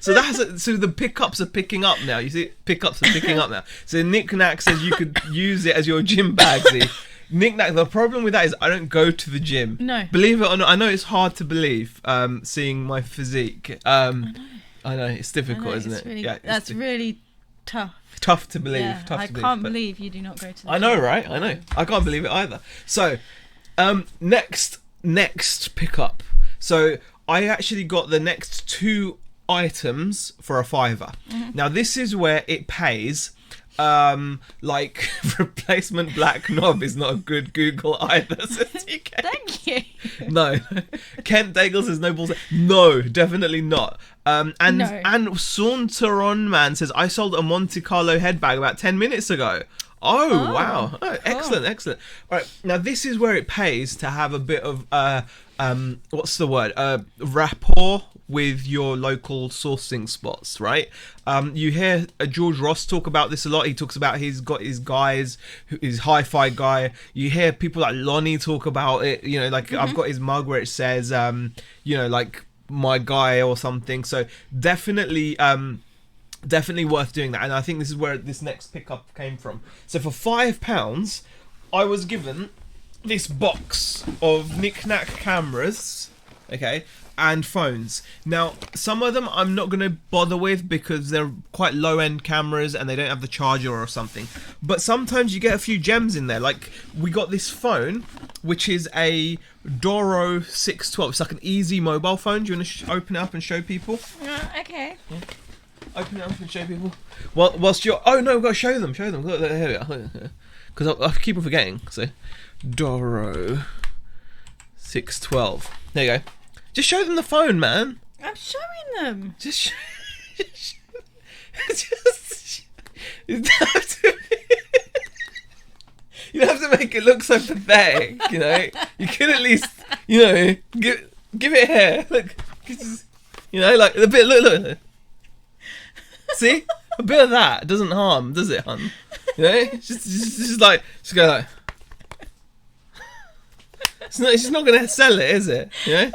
So so the pickups are picking up now. You see, pickups are picking up now. So Nick Knack says you could use it as your gym bag. See, Nick Knack. The problem with that is I don't go to the gym. No. Believe it or not, I know it's hard to believe. Seeing my physique. I know it's difficult, isn't it? Really, that's really tough. Tough to believe. Yeah, tough I to can't believe you do not go to the I know, right? I know. I can't believe it either. So, next pickup. So, I actually got the next 2 items for £5. Mm-hmm. Now, this is where it pays. Like replacement black knob is not a good Google either. Thank you. No, Kent Daigle says no balls. No, definitely not. And Saunter On Man says I sold a Monte Carlo head bag about 10 minutes ago. Oh wow! Oh, excellent, excellent. All right, now this is where it pays to have a bit of what's the word? Rapport with your local sourcing spots, right? You hear George Ross talk about this a lot. He talks about he's got his guys, his hi-fi guy. You hear people like Lonnie talk about it. You know, like I've got his mug where it says, you know, like my guy or something. So definitely worth doing that. And I think this is where this next pickup came from. So for £5, I was given this box of knick-knack cameras, okay, and phones. Now, some of them I'm not going to bother with because they're quite low-end cameras and they don't have the charger or something. But sometimes you get a few gems in there. Like, we got this phone, which is a Doro 612. It's like an easy mobile phone. Do you want to open it up and show people? Okay. Yeah. Open it up and show people. Well, whilst you're... Oh, no, we've got to show them. Show them. Look, here we are. Because I keep on forgetting. So, Doro 612. There you go. Just show them the phone, man. I'm showing them. You don't have to make it look so pathetic, you know. You could at least, you know, give it hair. Look, you know, like a bit. Look. See, a bit of that doesn't harm, does it, hun? You know, just go like. It's not going to sell it, is it? You know.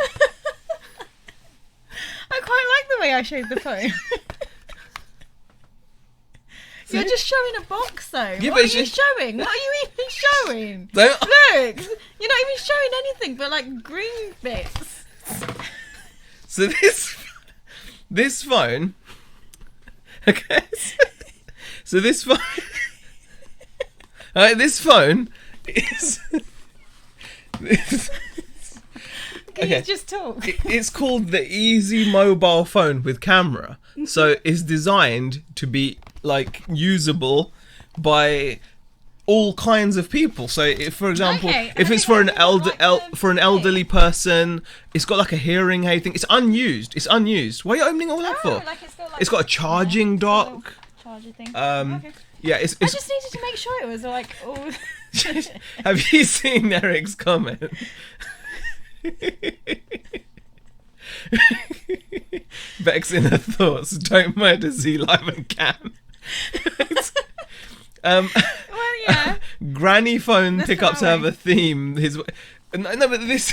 I quite like the way I showed the phone. You're just showing a box, though. Yeah, what are you showing? What are you even showing? Look, you're not even showing anything but like green bits. So this phone, okay. So this phone, alright, this phone is. Can you just talk? It's called the Easy Mobile Phone with Camera. So it's designed to be like usable by all kinds of people. So if, for example, if it's for an elderly person, it's got like a hearing aid thing. It's unused. Why are you opening all that for? Like it's got a charging dock. Charger thing. Yeah, it's I just needed to make sure it was like all. Have you seen Eric's comment? Bex in her thoughts. Don't murder Z live and can. Well, yeah. Granny phone pickups have a theme. No, but this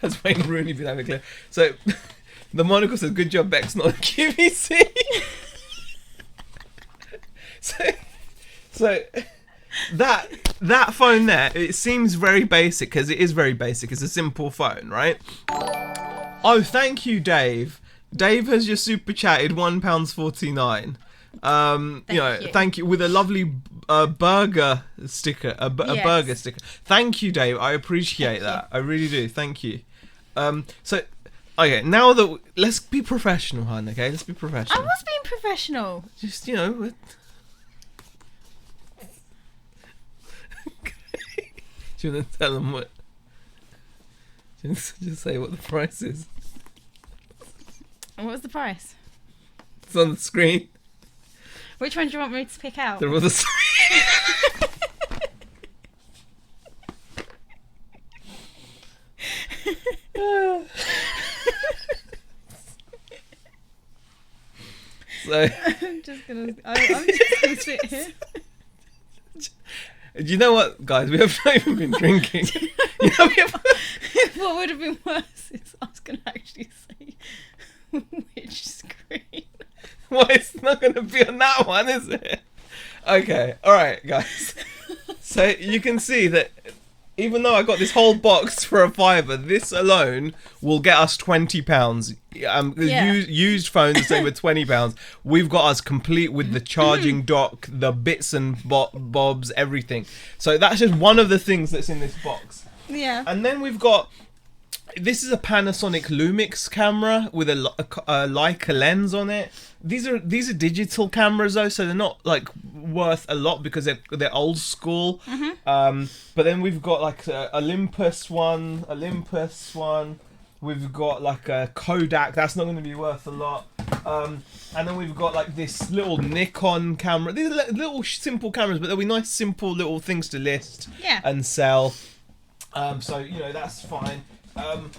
has Wayne Rooney been having clear. So the monocle says, "Good job, Bex, not QVC." So that phone there, it seems very basic because it is very basic. It's a simple phone, right? Oh, thank you, Dave. Dave has just super chatted £1.49. Thank you with a lovely burger sticker, a burger sticker. Thank you, Dave. I appreciate that. I really do. Thank you. So Okay, now that let's be professional, hon. Okay, let's be professional. I was being professional. Just Do you want to tell them what? Just say what the price is. And what was the price? It's on the screen. Which one do you want me to pick out? They're on the screen. So I'm just gonna sit here. Do you know what, guys? We have not even been drinking. What would have been worse is I was gonna actually say which screen. Well, it's not gonna be on that one, is it? Okay, all right, guys. So you can see that even though I got this whole box for £5, this alone will get us £20. Used phones the same with £20. We've got us complete with the charging dock, the bits and bobs, everything. So that's just one of the things that's in this box. Yeah. And then we've got. This is a Panasonic Lumix camera with a Leica lens on it. These are digital cameras though, so they're not like worth a lot because they're old school. Mm-hmm. But then we've got like a Olympus one. We've got like a Kodak. That's not going to be worth a lot. And then we've got like this little Nikon camera. These are little simple cameras, but they'll be nice, simple little things to list and sell. So that's fine. And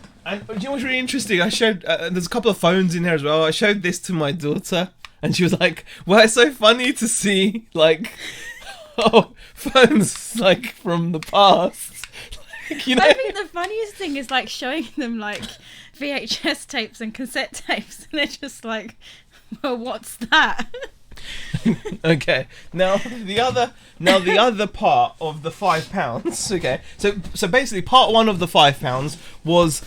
do you know what's really interesting? I showed there's a couple of phones in here as well. I showed this to my daughter, and she was like, "Well, it's so funny to see like phones like from the past." I think the funniest thing is like showing them like VHS tapes and cassette tapes, and they're just like, "Well, what's that?" Okay. Now the other part of the £5. Okay. So basically, part one of the £5 was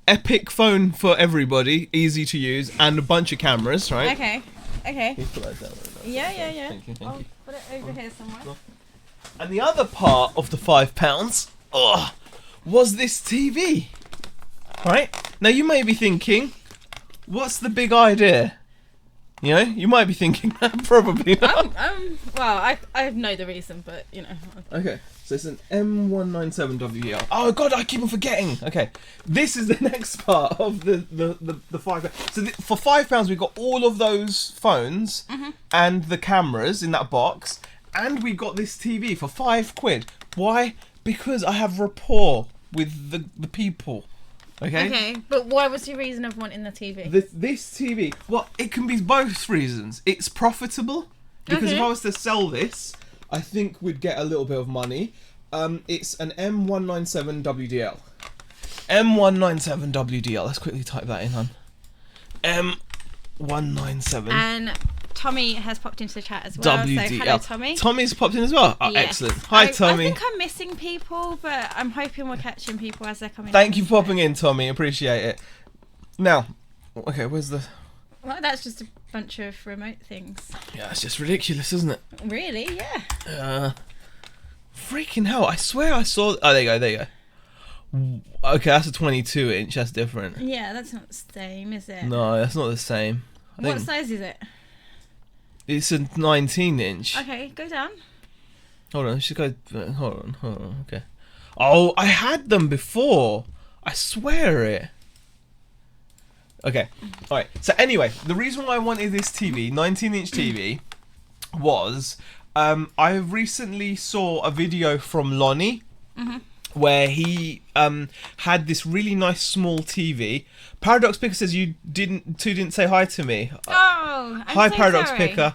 epic phone for everybody, easy to use, and a bunch of cameras. Right. Okay. Can you put that down? Yeah. Thank you. I'll put it over here somewhere. And the other part of the £5 was this TV. Right. Now you may be thinking, what's the big idea? You might be thinking that, probably not. Well, I know the reason, but Okay, so it's an M197WL. Oh god, I keep on forgetting. Okay, this is the next part of the £5. So for £5, we got all of those phones and the cameras in that box, and we got this TV for £5. Why? Because I have rapport with the people. Okay, but why was your reason of wanting the TV? This TV, well, it can be both reasons. It's profitable, because if I was to sell this, I think we'd get a little bit of money. It's an M197WDL. M197WDL. Let's quickly type that in, hon. M197. And Tommy has popped into the chat as well. WDL. So hello, Tommy. Tommy's popped in as well. Oh, yes. Excellent. Hi, Tommy. I think I'm missing people, but I'm hoping we're catching people as they're coming. Thank you for popping in, Tommy. Appreciate it. Now, okay, where's the... Well, that's just a bunch of remote things. Yeah, it's just ridiculous, isn't it? Really? Yeah. Freaking hell. I swear I saw... Oh, there you go. Okay, that's a 22-inch. That's different. Yeah, that's not the same, is it? No, that's not the same. What size is it? It's a 19-inch. Okay, go down. Hold on, should go... Hold on, okay. Oh, I had them before. I swear it. Okay, alright. So anyway, the reason why I wanted this TV, 19-inch TV, was... I recently saw a video from Lonnie, where he had this really nice small TV. Paradox Picker says you didn't say hi to me. Oh, hi, so Paradox sorry. Picker.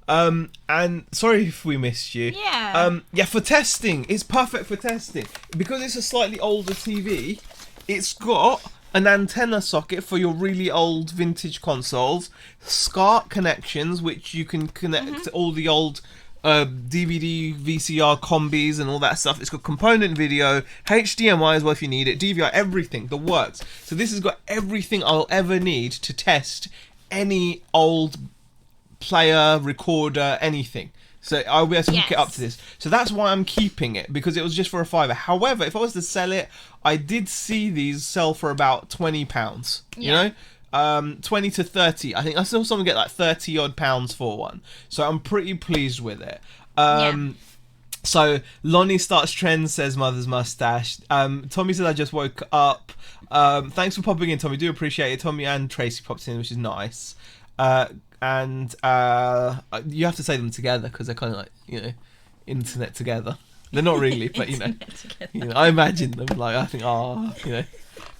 And sorry if we missed you. Yeah. Yeah, for testing, it's perfect for testing because it's a slightly older TV. It's got an antenna socket for your really old vintage consoles, SCART connections which you can connect to all the old DVD, VCR combis and all that stuff. It's got component video, HDMI as well if you need it, DVR, everything, the works. So this has got everything I'll ever need to test any old player, recorder, anything. So I'll be able to hook it up to this. So that's why I'm keeping it, because it was just for a £5. However, if I was to sell it, I did see these sell for about £20. You know, 20 to 30. I think I saw someone get like 30 odd pounds for one. So I'm pretty pleased with it. So Lonnie starts trends, says Mother's Mustache. Tommy says I just woke up. Thanks for popping in, Tommy. Do appreciate it. Tommy and Tracy popped in, which is nice. And you have to say them together because they're kind of like, you know, internet together. They're not really, but you know, I imagine them like, I think, you know,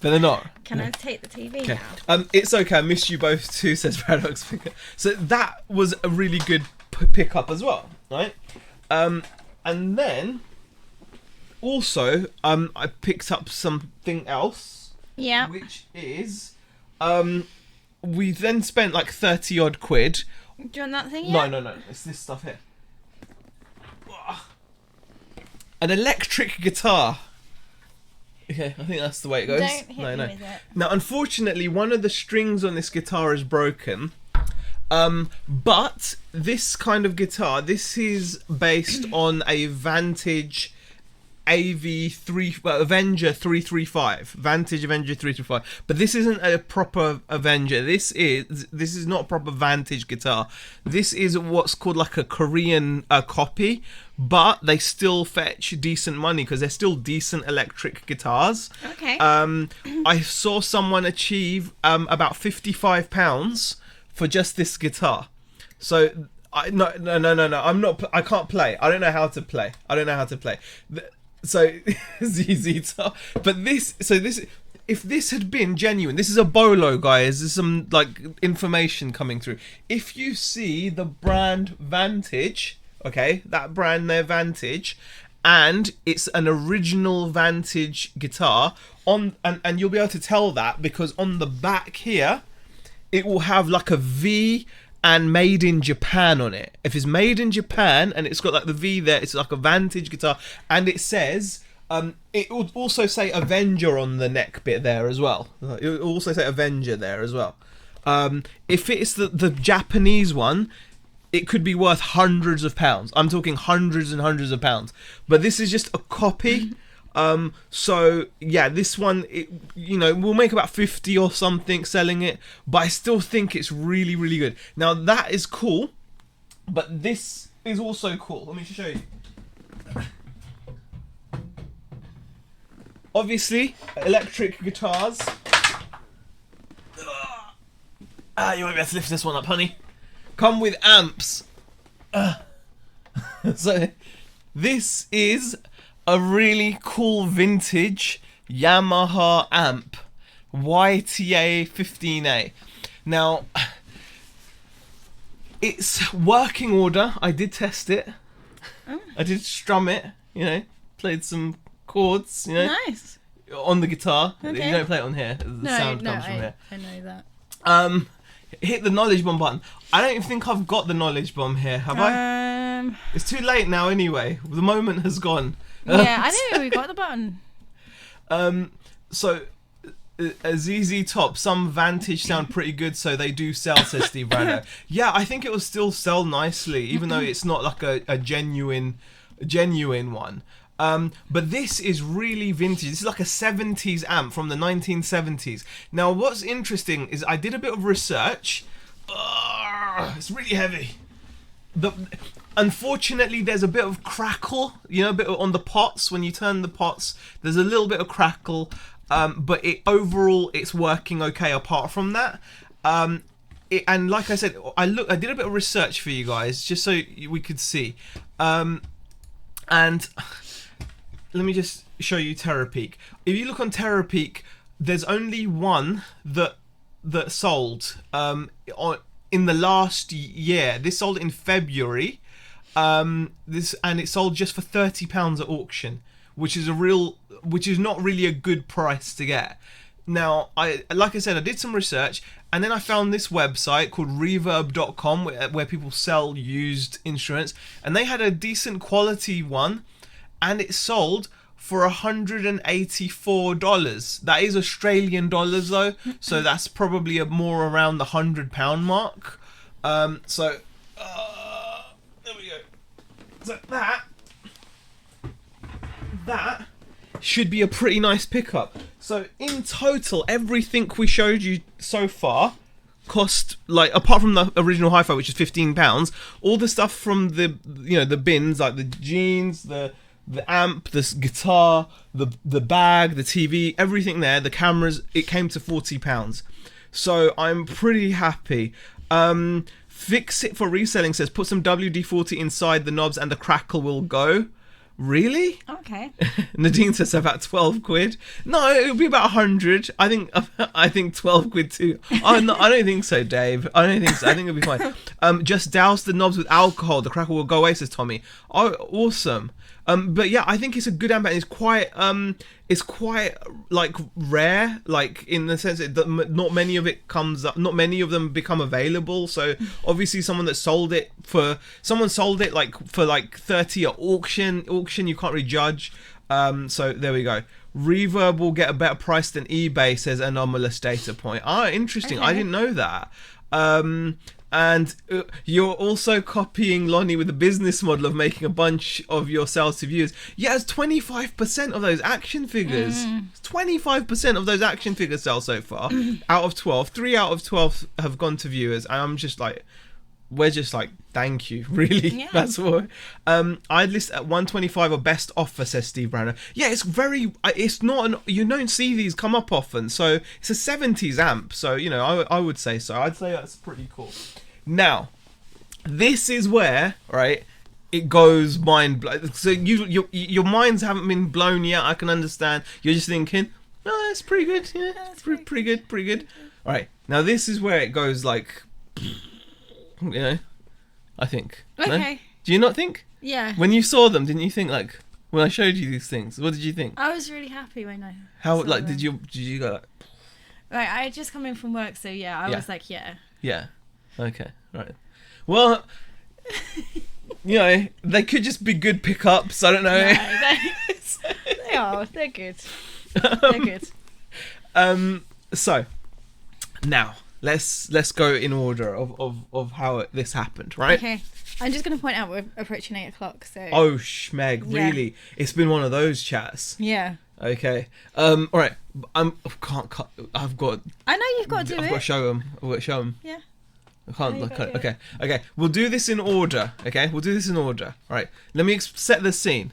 but they're not. Can I take the TV now? It's okay. I miss you both too, says Paradox Figure. So that was a really good pickup as well, right? And then also I picked up something else. Yeah. Which is we then spent like 30 odd quid. Do you want that thing? Yeah? No. It's this stuff here. An electric guitar. Okay, I think that's the way it goes. Don't hit me with it. Now, unfortunately, one of the strings on this guitar is broken. But this kind of guitar, this is based on a Vantage Avenger 335. Vantage Avenger 335. But this isn't a proper Avenger. This is not a proper Vantage guitar. This is what's called like a Korean copy, but they still fetch decent money because they're still decent electric guitars. Okay. I saw someone achieve about £55 for just this guitar. So no, I'm not. I can't play. I don't know how to play. So ZZ Top. But this. If this had been genuine, this is a bolo, guys. There's some like information coming through. If you see the brand Vantage, okay, that brand there, Vantage, and it's an original Vantage guitar and you'll be able to tell that because on the back here, it will have like a V and made in Japan on it. If it's made in Japan and it's got like the V there, it's like a Vantage guitar, and it says it will also say Avenger on the neck bit there as well. It will also say Avenger there as well. If it's the Japanese one, it could be worth hundreds of pounds. I'm talking hundreds and hundreds of pounds. But this is just a copy. So yeah, this one, we'll make about 50 or something selling it, but I still think it's really, really good. Now that is cool, but this is also cool. Let me show you. Obviously, electric guitars. You won't be able to lift this one up, honey. Come with amps. So this is a really cool vintage Yamaha amp, YTA 15A. Now, it's working order. I did test it. Oh. I did strum it, played some chords, Nice. On the guitar. Okay. You don't play it on here. The sound comes from here. I know that. Hit the knowledge bomb button. I don't even think I've got the knowledge bomb here, have I? It's too late now anyway. The moment has gone. Yeah, I know we got the button. So a ZZ Top, some Vantage sound pretty good, so they do sell, says Steve Brando. Yeah, I think it will still sell nicely, even though it's not like a genuine one. But this is really vintage. This is like a 70s amp from the 1970s. Now, what's interesting is I did a bit of research. It's really heavy. Unfortunately, there's a bit of crackle, a bit on the pots. When you turn the pots, there's a little bit of crackle. But overall, it's working okay apart from that. And like I said, I did a bit of research for you guys, just so we could see. And let me just show you Terapeak. If you look on Terapeak, there's only one that sold in the last year. This sold in February. And it sold just for £30 at auction, which is not really a good price to get. Now, like I said, I did some research, and then I found this website called Reverb.com where people sell used instruments, and they had a decent quality one, and it sold for $184. That is Australian dollars though, so that's probably more around the £100 mark. There we go. So that should be a pretty nice pickup. So in total, everything we showed you so far cost, like, apart from the original hi-fi, which is £15, all the stuff from the, you know, the bins, like the jeans, the amp, the guitar, the bag, the TV, everything there, the cameras, it came to £40. So I'm pretty happy. Fix It for Reselling says put some WD-40 inside the knobs and the crackle will go. Really? Okay. Nadine says about 12 quid. No, it would be about 100. I think 12 quid too. I don't think so, Dave. I don't think so. I think it'll be fine. Just douse the knobs with alcohol. The crackle will go away, says Tommy. Oh, awesome. But yeah, I think it's a good amp, and it's quite like rare, like in the sense that not many of it comes up, not many of them become available. So obviously someone sold it like for like 30 at auction, you can't really judge. So there we go. Reverb will get a better price than eBay, says Anomalous Data Point. Ah, interesting. Okay. I didn't know that. And you're also copying Lonnie with the business model of making a bunch of your sales to viewers. Yeah, it's 25% of those action figures. 25% of those action figures sell so far. Out of 12. 3 out of 12 have gone to viewers. And I'm just like, we're just like, thank you, really. Yeah. That's what. I'd list at 125 a best offer, says Steve Browner. Yeah, it's not you don't see these come up often. So it's a 70s amp. So, you know, I would say so. I'd say that's pretty cool. Now, this is where, right, it goes mind blown. So your minds haven't been blown yet. I can understand. You're just thinking, oh, that's pretty good. Yeah, that's pretty good. All right, now this is where it goes like, you know, I think. Okay. No? Do you not think? Yeah. When you saw them, didn't you think like, when I showed you these things, what did you think? I was really happy when I saw them. did you go like? Right, I had just come in from work, so yeah, I was like, yeah. Yeah. Okay, right. Well, you know, they could just be good pickups. I don't know. No, they are. They're good. They're good. So now let's go in order of how this happened, right? Okay. I'm just going to point out we're approaching 8 o'clock. So. Oh, schmeg! Really? Yeah. It's been one of those chats. Yeah. Okay. All right. I've got. I know you've got to do it. I've got to show them. Yeah. I can't. Okay. We'll do this in order. Okay. All right. Let me set the scene.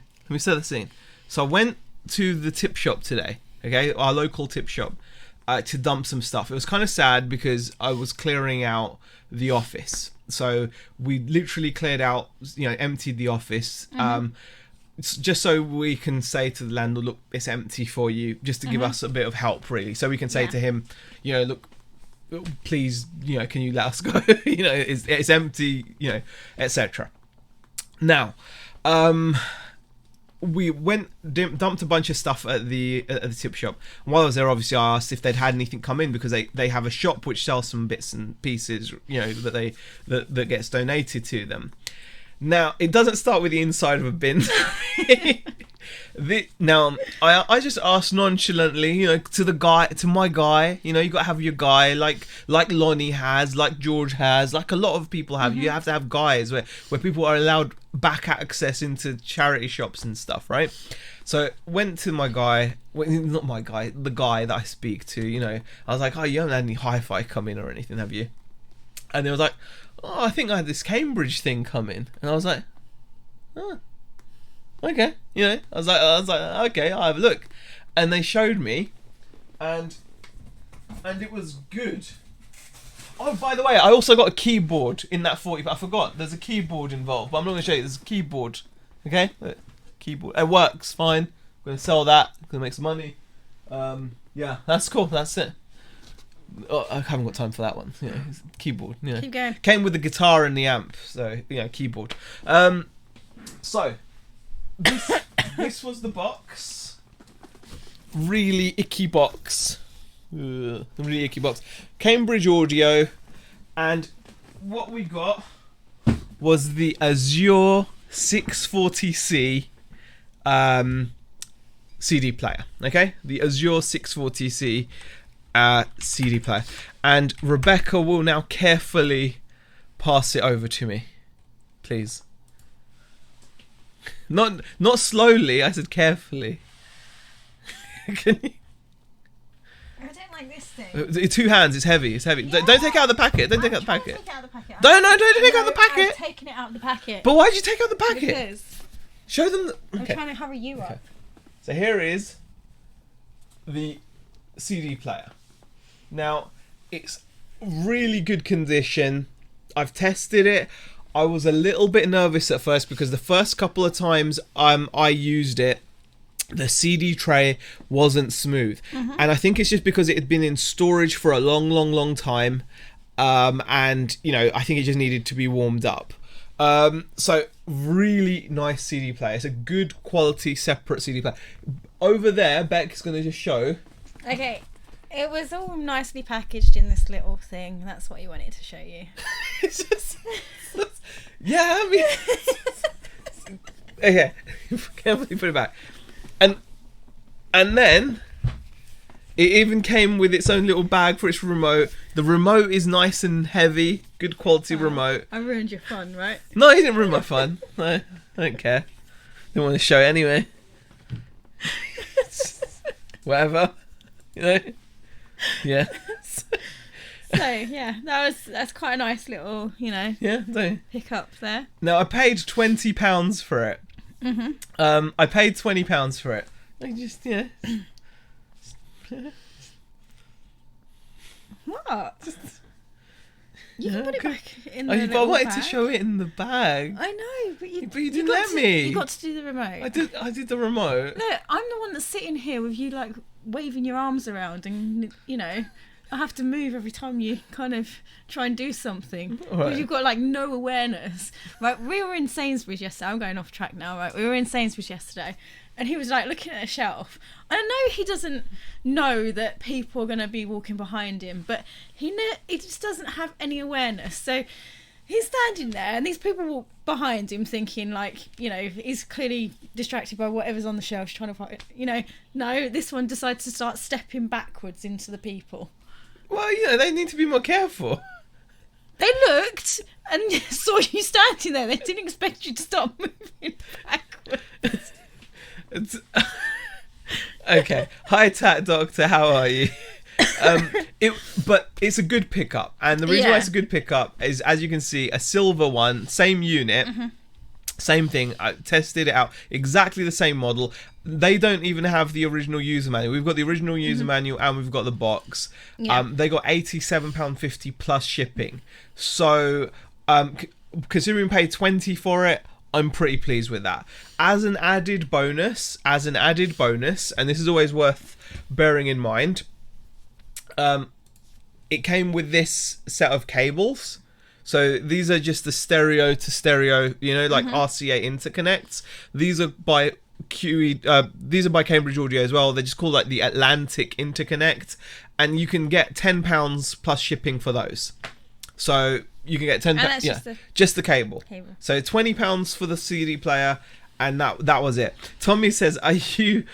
So I went to the tip shop today. Okay, our local tip shop, to dump some stuff. It was kind of sad because I was clearing out the office. So we literally cleared out, emptied the office. Just so we can say to the landlord, look, it's empty for you, just to give us a bit of help, really. So we can say to him, look, please, can you let us go? It's empty, etc. Now, we dumped a bunch of stuff at the tip shop. And while I was there, obviously, I asked if they'd had anything come in, because they have a shop which sells some bits and pieces, that gets donated to them. Now, it doesn't start with the inside of a bin. Now, I just asked nonchalantly, to my guy, you got to have your guy, like Lonnie has, like George has, like a lot of people have. You have to have guys where people are allowed back access into charity shops and stuff, right? So went to my guy, not my guy, the guy that I speak to, I was like, oh, you haven't had any hi-fi come in or anything, have you? And they was like, oh, I think I had this Cambridge thing come in. And I was like, oh, okay. I was like, okay, I'll have a look. And they showed me, and it was good. Oh, by the way, I also got a keyboard in that 40, but I forgot. There's a keyboard involved, but I'm not going to show you. There's a keyboard. Okay? Keyboard. It works fine. I'm going to sell that. I'm going to make some money. Yeah, that's cool. That's it. Oh, I haven't got time for that one. Keyboard. Keep going. Came with the guitar and the amp, so keyboard. So this was the box. Really icky box. Ugh, really icky box. Cambridge Audio, and what we got was the Azure 640C CD player. Okay, the Azure 640C. CD player, and Rebecca will now carefully pass it over to me, please. Not slowly. I said carefully. Can you? I don't like this thing. 2 hands. It's heavy. It's heavy. Yeah. Don't take it out of the packet. Don't take it out of the packet. Take it out of the packet. Don't take it out of the packet. I've taken it out of the packet. But why did you take out the packet? Because show them. I'm trying to hurry you up. So here is the CD player. Now it's really good condition. I've tested it. I was a little bit nervous at first because the first couple of times I used it, the CD tray wasn't smooth. And I think it's just because it had been in storage for a long time, and I think it just needed to be warmed up. So really nice CD player. It's a good quality separate CD player. Over there, Beck's going to just show. Okay, it was all nicely packaged in this little thing. That's what he wanted to show you. It's just, yeah, I mean, okay, carefully put it back, and then it even came with its own little bag for its remote. The remote is nice and heavy, good quality remote. I ruined your fun, right? No, you didn't ruin my fun. No, I don't care. Didn't want to show it anyway. Whatever, yeah. So yeah, that's quite a nice little, pick up there. Now I paid £20 for it. I paid £20 for it. I just What? You can put it back in the But I wanted to show it in the bag. I know, but you didn't let me. You got to do the remote. I did the remote. Look, I'm the one that's sitting here with you like waving your arms around, and I have to move every time you kind of try and do something because you've got like no awareness. Right, we were in Sainsbury's yesterday. I'm going off track now. Right, we were in Sainsbury's yesterday, and he was like looking at a shelf. I know he doesn't know that people are going to be walking behind him, but he just doesn't have any awareness. So he's standing there, and these people walk behind him, thinking like, he's clearly distracted by whatever's on the shelf, trying to find. No, this one decides to start stepping backwards into the people. Well, they need to be more careful. They looked and saw you standing there. They didn't expect you to start moving backwards. Okay. Hi, Tat Doctor. How are you? But it's a good pickup, and the reason why it's a good pickup is, as you can see, a silver one, same unit. Same thing. I tested it out. Exactly the same model. They don't even have the original user manual. We've got the original user manual, and we've got the box. Yeah. They got £87.50 plus shipping. So, considering we paid $20 for it, I'm pretty pleased with that. As an added bonus, and this is always worth bearing in mind, it came with this set of cables. So these are just the stereo to stereo, like RCA interconnects. These are by these are by Cambridge Audio as well. They're just called like the Atlantic Interconnect, and you can get £10 plus shipping for those. So you can get £10. Just the cable. So £20 for the CD player. And that was it. Tommy says, are you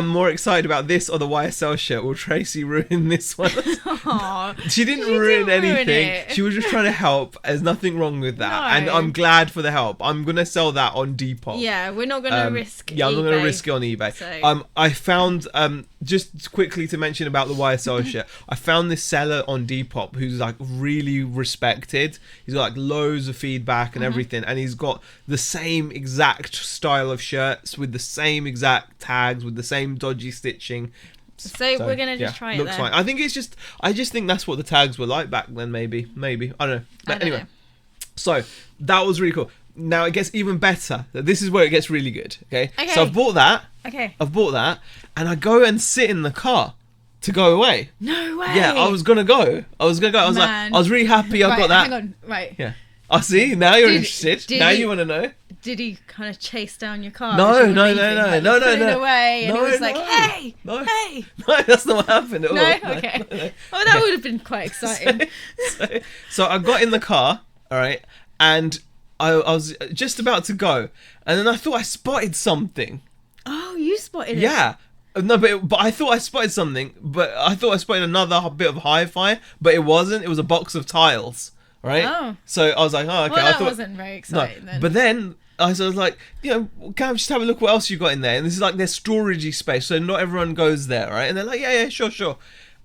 more excited about this or the YSL shirt? Will Tracy ruin this one? She didn't ruin anything. She was just trying to help. There's nothing wrong with that. No. And I'm glad for the help. I'm going to sell that on Depop. Yeah, we're not going to risk Yeah, I'm not going to risk it on eBay. So. I found, just quickly to mention about the YSL shirt, I found this seller on Depop who's like really respected. He's got like loads of feedback and everything. And he's got the same exact style of shirts with the same exact tags with the same dodgy stitching. So we're gonna just try it. Looks fine. I just think that's what the tags were like back then. Maybe I don't know. But anyway, so that was really cool. Now it gets even better. This is where it gets really good. Okay. So I've bought that. I've bought that, and I go and sit in the car to go away. No way. Yeah, I was gonna go. I was like, I was really happy. I got that. Hang on. Right. Yeah. I see. Now you're interested. Now you want to know. Did he kind of chase down your car? No. Away, and he was like, "Hey, hey!" No, that's not what happened at all. No, okay. No. Oh, that would have been quite exciting. So I got in the car, all right, and I was just about to go, and then I thought I spotted something. Oh, you spotted it? Yeah. No, but I thought I spotted something, but I thought I spotted another bit of hi-fi, but it wasn't. It was a box of tiles. Right? Oh. So I was like, oh, okay. Well, I thought wasn't very exciting then. But then I was like, can I just have a look what else you got in there? And this is like their storagey space, so not everyone goes there, right? And they're like, yeah, sure.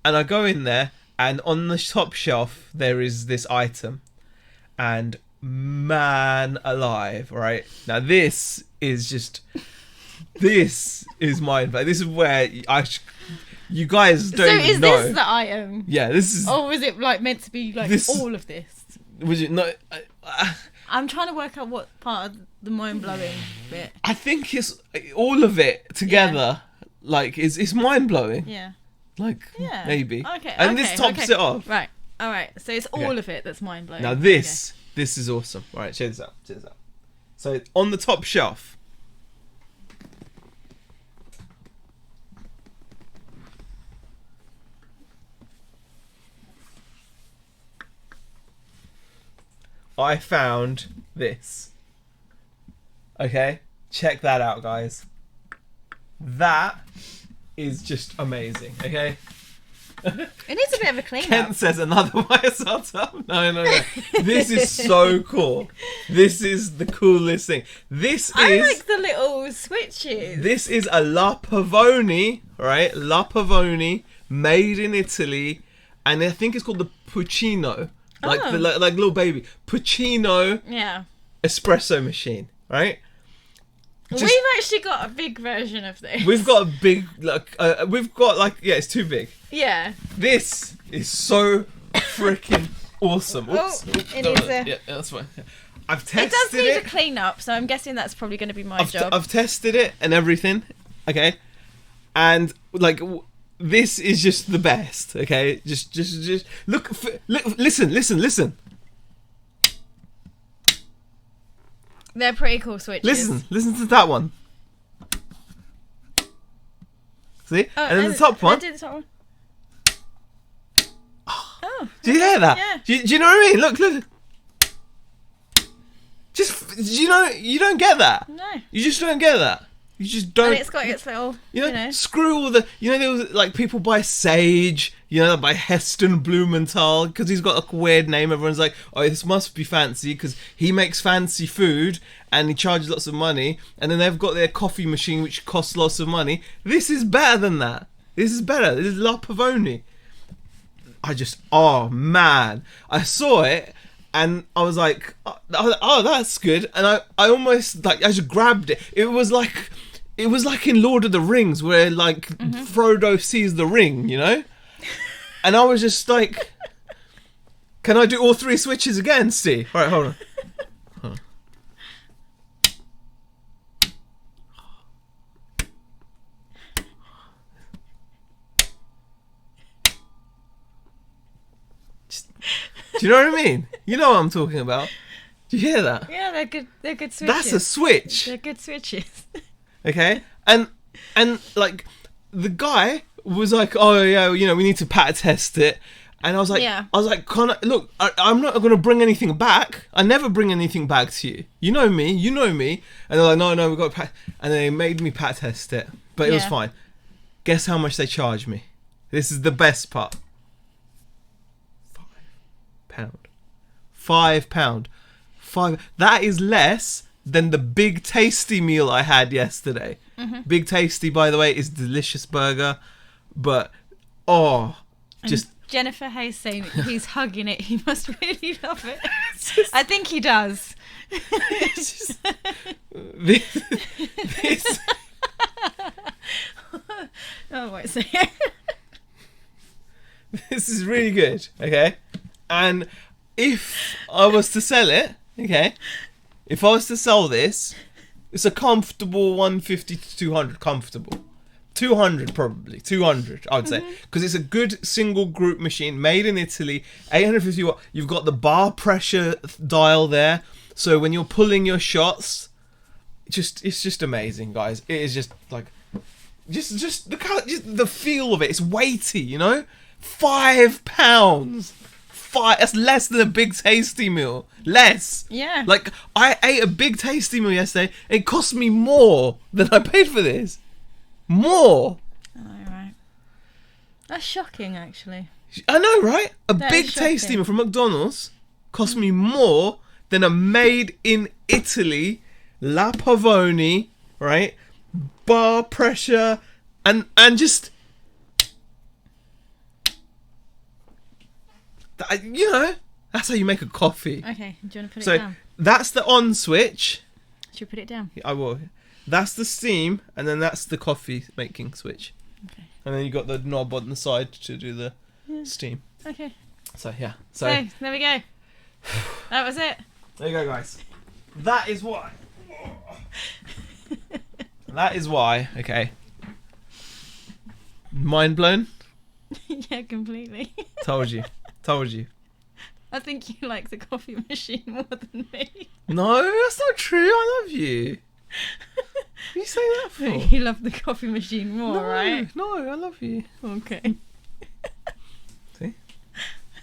And I go in there, and on the top shelf there is this item, and man alive, right? Now this is mind-blowing. This is where you guys don't even know. So is this the item? Yeah, this is. Or was it like meant to be like all of this? Was it not? I'm trying to work out what part of the mind-blowing bit. I think it's all of it together. Yeah. Like it's mind-blowing. Yeah. Like maybe. Okay. And this tops it off. Right. All right. So it's all of it that's mind-blowing. Now this is awesome. All right, check this out. So on the top shelf. I found this. Okay, check that out, guys. That is just amazing. Okay. It needs a bit of a clean up. Kent says another YSL. No. This is so cool. This is the coolest thing. I like the little switches. This is a La Pavone, right? La Pavone, made in Italy, and I think it's called the Puccino. Like like little baby Puccino, espresso machine, right? We've actually got a big version of this. We've got a big, it's too big. Yeah. This is so freaking awesome. Oops. Yeah, that's fine. I've tested it. It does need a clean up, so I'm guessing that's probably going to be my job. I've tested it and everything, okay, and like. This is just the best, okay? Just look, listen. They're pretty cool switches. Listen to that one. See? And then the top one. I did the top one. Oh. Do you hear that? Yeah. Do you know what I mean? Look. Just, you don't get that. No. You just don't get that. You just don't. And it's got its little, screw all the. There was like people buy Sage, buy Heston Blumenthal because he's got a weird name. Everyone's like, oh, this must be fancy because he makes fancy food and he charges lots of money. And then they've got their coffee machine which costs lots of money. This is better than that. This is better. This is La Pavone. Oh man, I saw it. And I was like, oh, that's good. And I almost I just grabbed it. It was like in Lord of the Rings where Frodo sees the ring, And I was just like, can I do all three switches again, Steve? All right, hold on. Do you know what I mean? You know what I'm talking about. Do you hear that? Yeah, they're good. They're good switches. That's a switch. They're good switches. Okay, and like the guy was like, oh yeah, we need to pat test it, and I was like, look, I'm not gonna bring anything back. I never bring anything back to you. You know me. And they're like, no, we got to pat, and they made me pat test it, but it was fine. Guess how much they charged me? This is the best part. £5. That is less than the Big Tasty meal I had yesterday. Mm-hmm. Big Tasty, by the way, is a delicious burger, but Jennifer Hayes saying he's hugging it. He must really love it. I think he does. This. Oh, wait, so this is really good, okay? And if I was to sell it, okay, if I was to sell this, it's a comfortable 150 to 200, comfortable. 200 probably, 200 I would say, because it's a good single group machine made in Italy, 850 watt. You've got the bar pressure dial there, so when you're pulling your shots, it's just amazing, guys. It is just like, just the feel of it. It's weighty, £5. That's less than a Big Tasty meal. Less. Yeah. Like, I ate a Big Tasty meal yesterday. It cost me more than I paid for this. More. Oh, right. That's shocking, actually. I know, right? Big Tasty meal from McDonald's cost me more than a made in Italy La Pavoni, right? Bar pressure, and just, you know, that's how you make a coffee. Okay, do you want to put it down? So that's the on switch. Should we put it down? I will. That's the steam, and then that's the coffee making switch. Okay. And then you got the knob on the side to do the steam. Okay. So yeah. So there we go. That was it. There you go, guys. That is why. That is why. Okay. Mind blown? Yeah, completely. Told you. I think you like the coffee machine more than me. No, that's not true. I love you. What are you saying that for? You love the coffee machine more, right? No, I love you. Okay. See?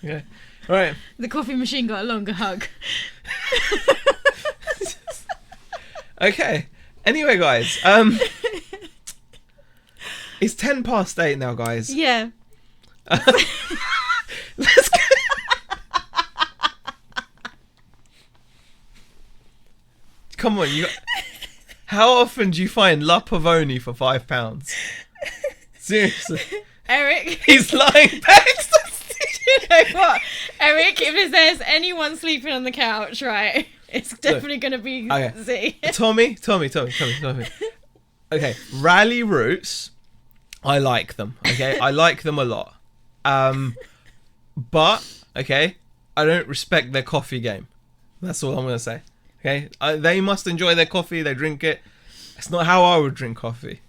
Okay. All right. The coffee machine got a longer hug. Okay. Anyway, guys. It's 8:10 now, guys. Yeah. Let's go. Come on, how often do you find La Pavoni for £5? Seriously. Eric. He's lying back. You know what? Eric, if there's anyone sleeping on the couch, right, it's definitely going to be Z. Tommy. Okay, Rally Roots, I like them, okay? I like them a lot. But, okay, I don't respect their coffee game. That's all I'm going to say. Okay, they must enjoy their coffee. They drink it. It's not how I would drink coffee.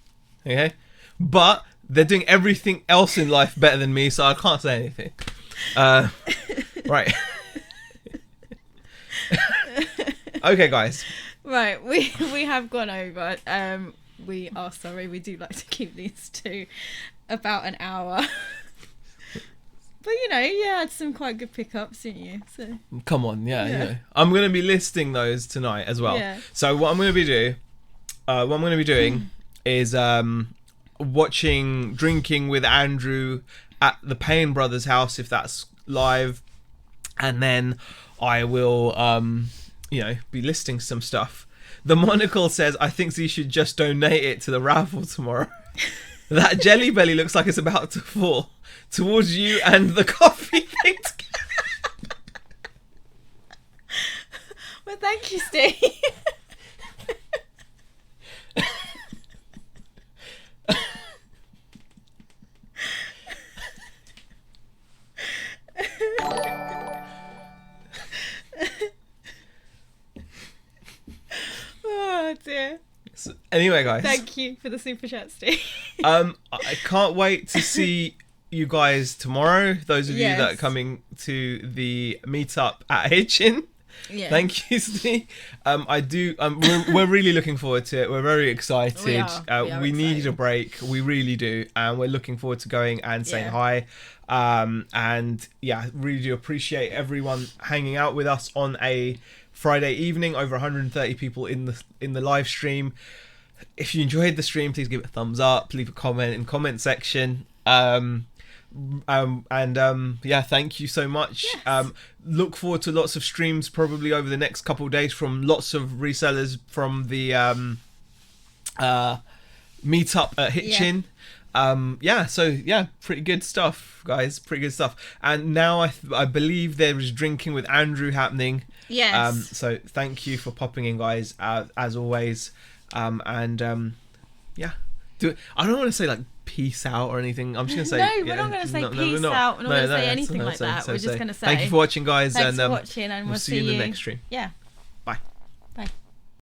Okay, but they're doing everything else in life better than me, so I can't say anything. Right. Okay, guys. Right, we have gone over. We are sorry. We do like to keep these to about an hour. But, you know, you had some quite good pickups, didn't you? So come on, yeah. You know. I'm going to be listing those tonight as well. Yeah. So what I'm going to be doing is drinking with Andrew at the Payne Brothers house, if that's live. And then I will, be listing some stuff. The Monocle says, I think you should just donate it to the raffle tomorrow. That jelly belly looks like it's about to fall towards you and the coffee thing. Well, thank you, Steve. Oh dear. So, anyway, guys. Thank you for the super chat, Steve. I can't wait to see you guys tomorrow. Those of you that are coming to the meetup at Hitchin. Yeah. Thank you, Steve. We're really looking forward to it. We're very excited. We need a break. We really do, and we're looking forward to going and saying hi. Really do appreciate everyone hanging out with us on a Friday evening. Over 130 people in the live stream. If you enjoyed the stream, please give it a thumbs up, leave a comment in comment section. Thank you so much. Yes. Look forward to lots of streams probably over the next couple of days from lots of resellers from the meetup at Hitchin. Pretty good stuff, guys. Pretty good stuff. And now I believe there is drinking with Andrew happening. Yes. So thank you for popping in, guys, as always. I don't want to say like peace out or anything. I'm just going to say... No, we're not going to say peace out. We're not going to say anything like that. We're just going to say... Thank you for watching, guys. Thanks for watching, and we'll see you in the next stream. Yeah.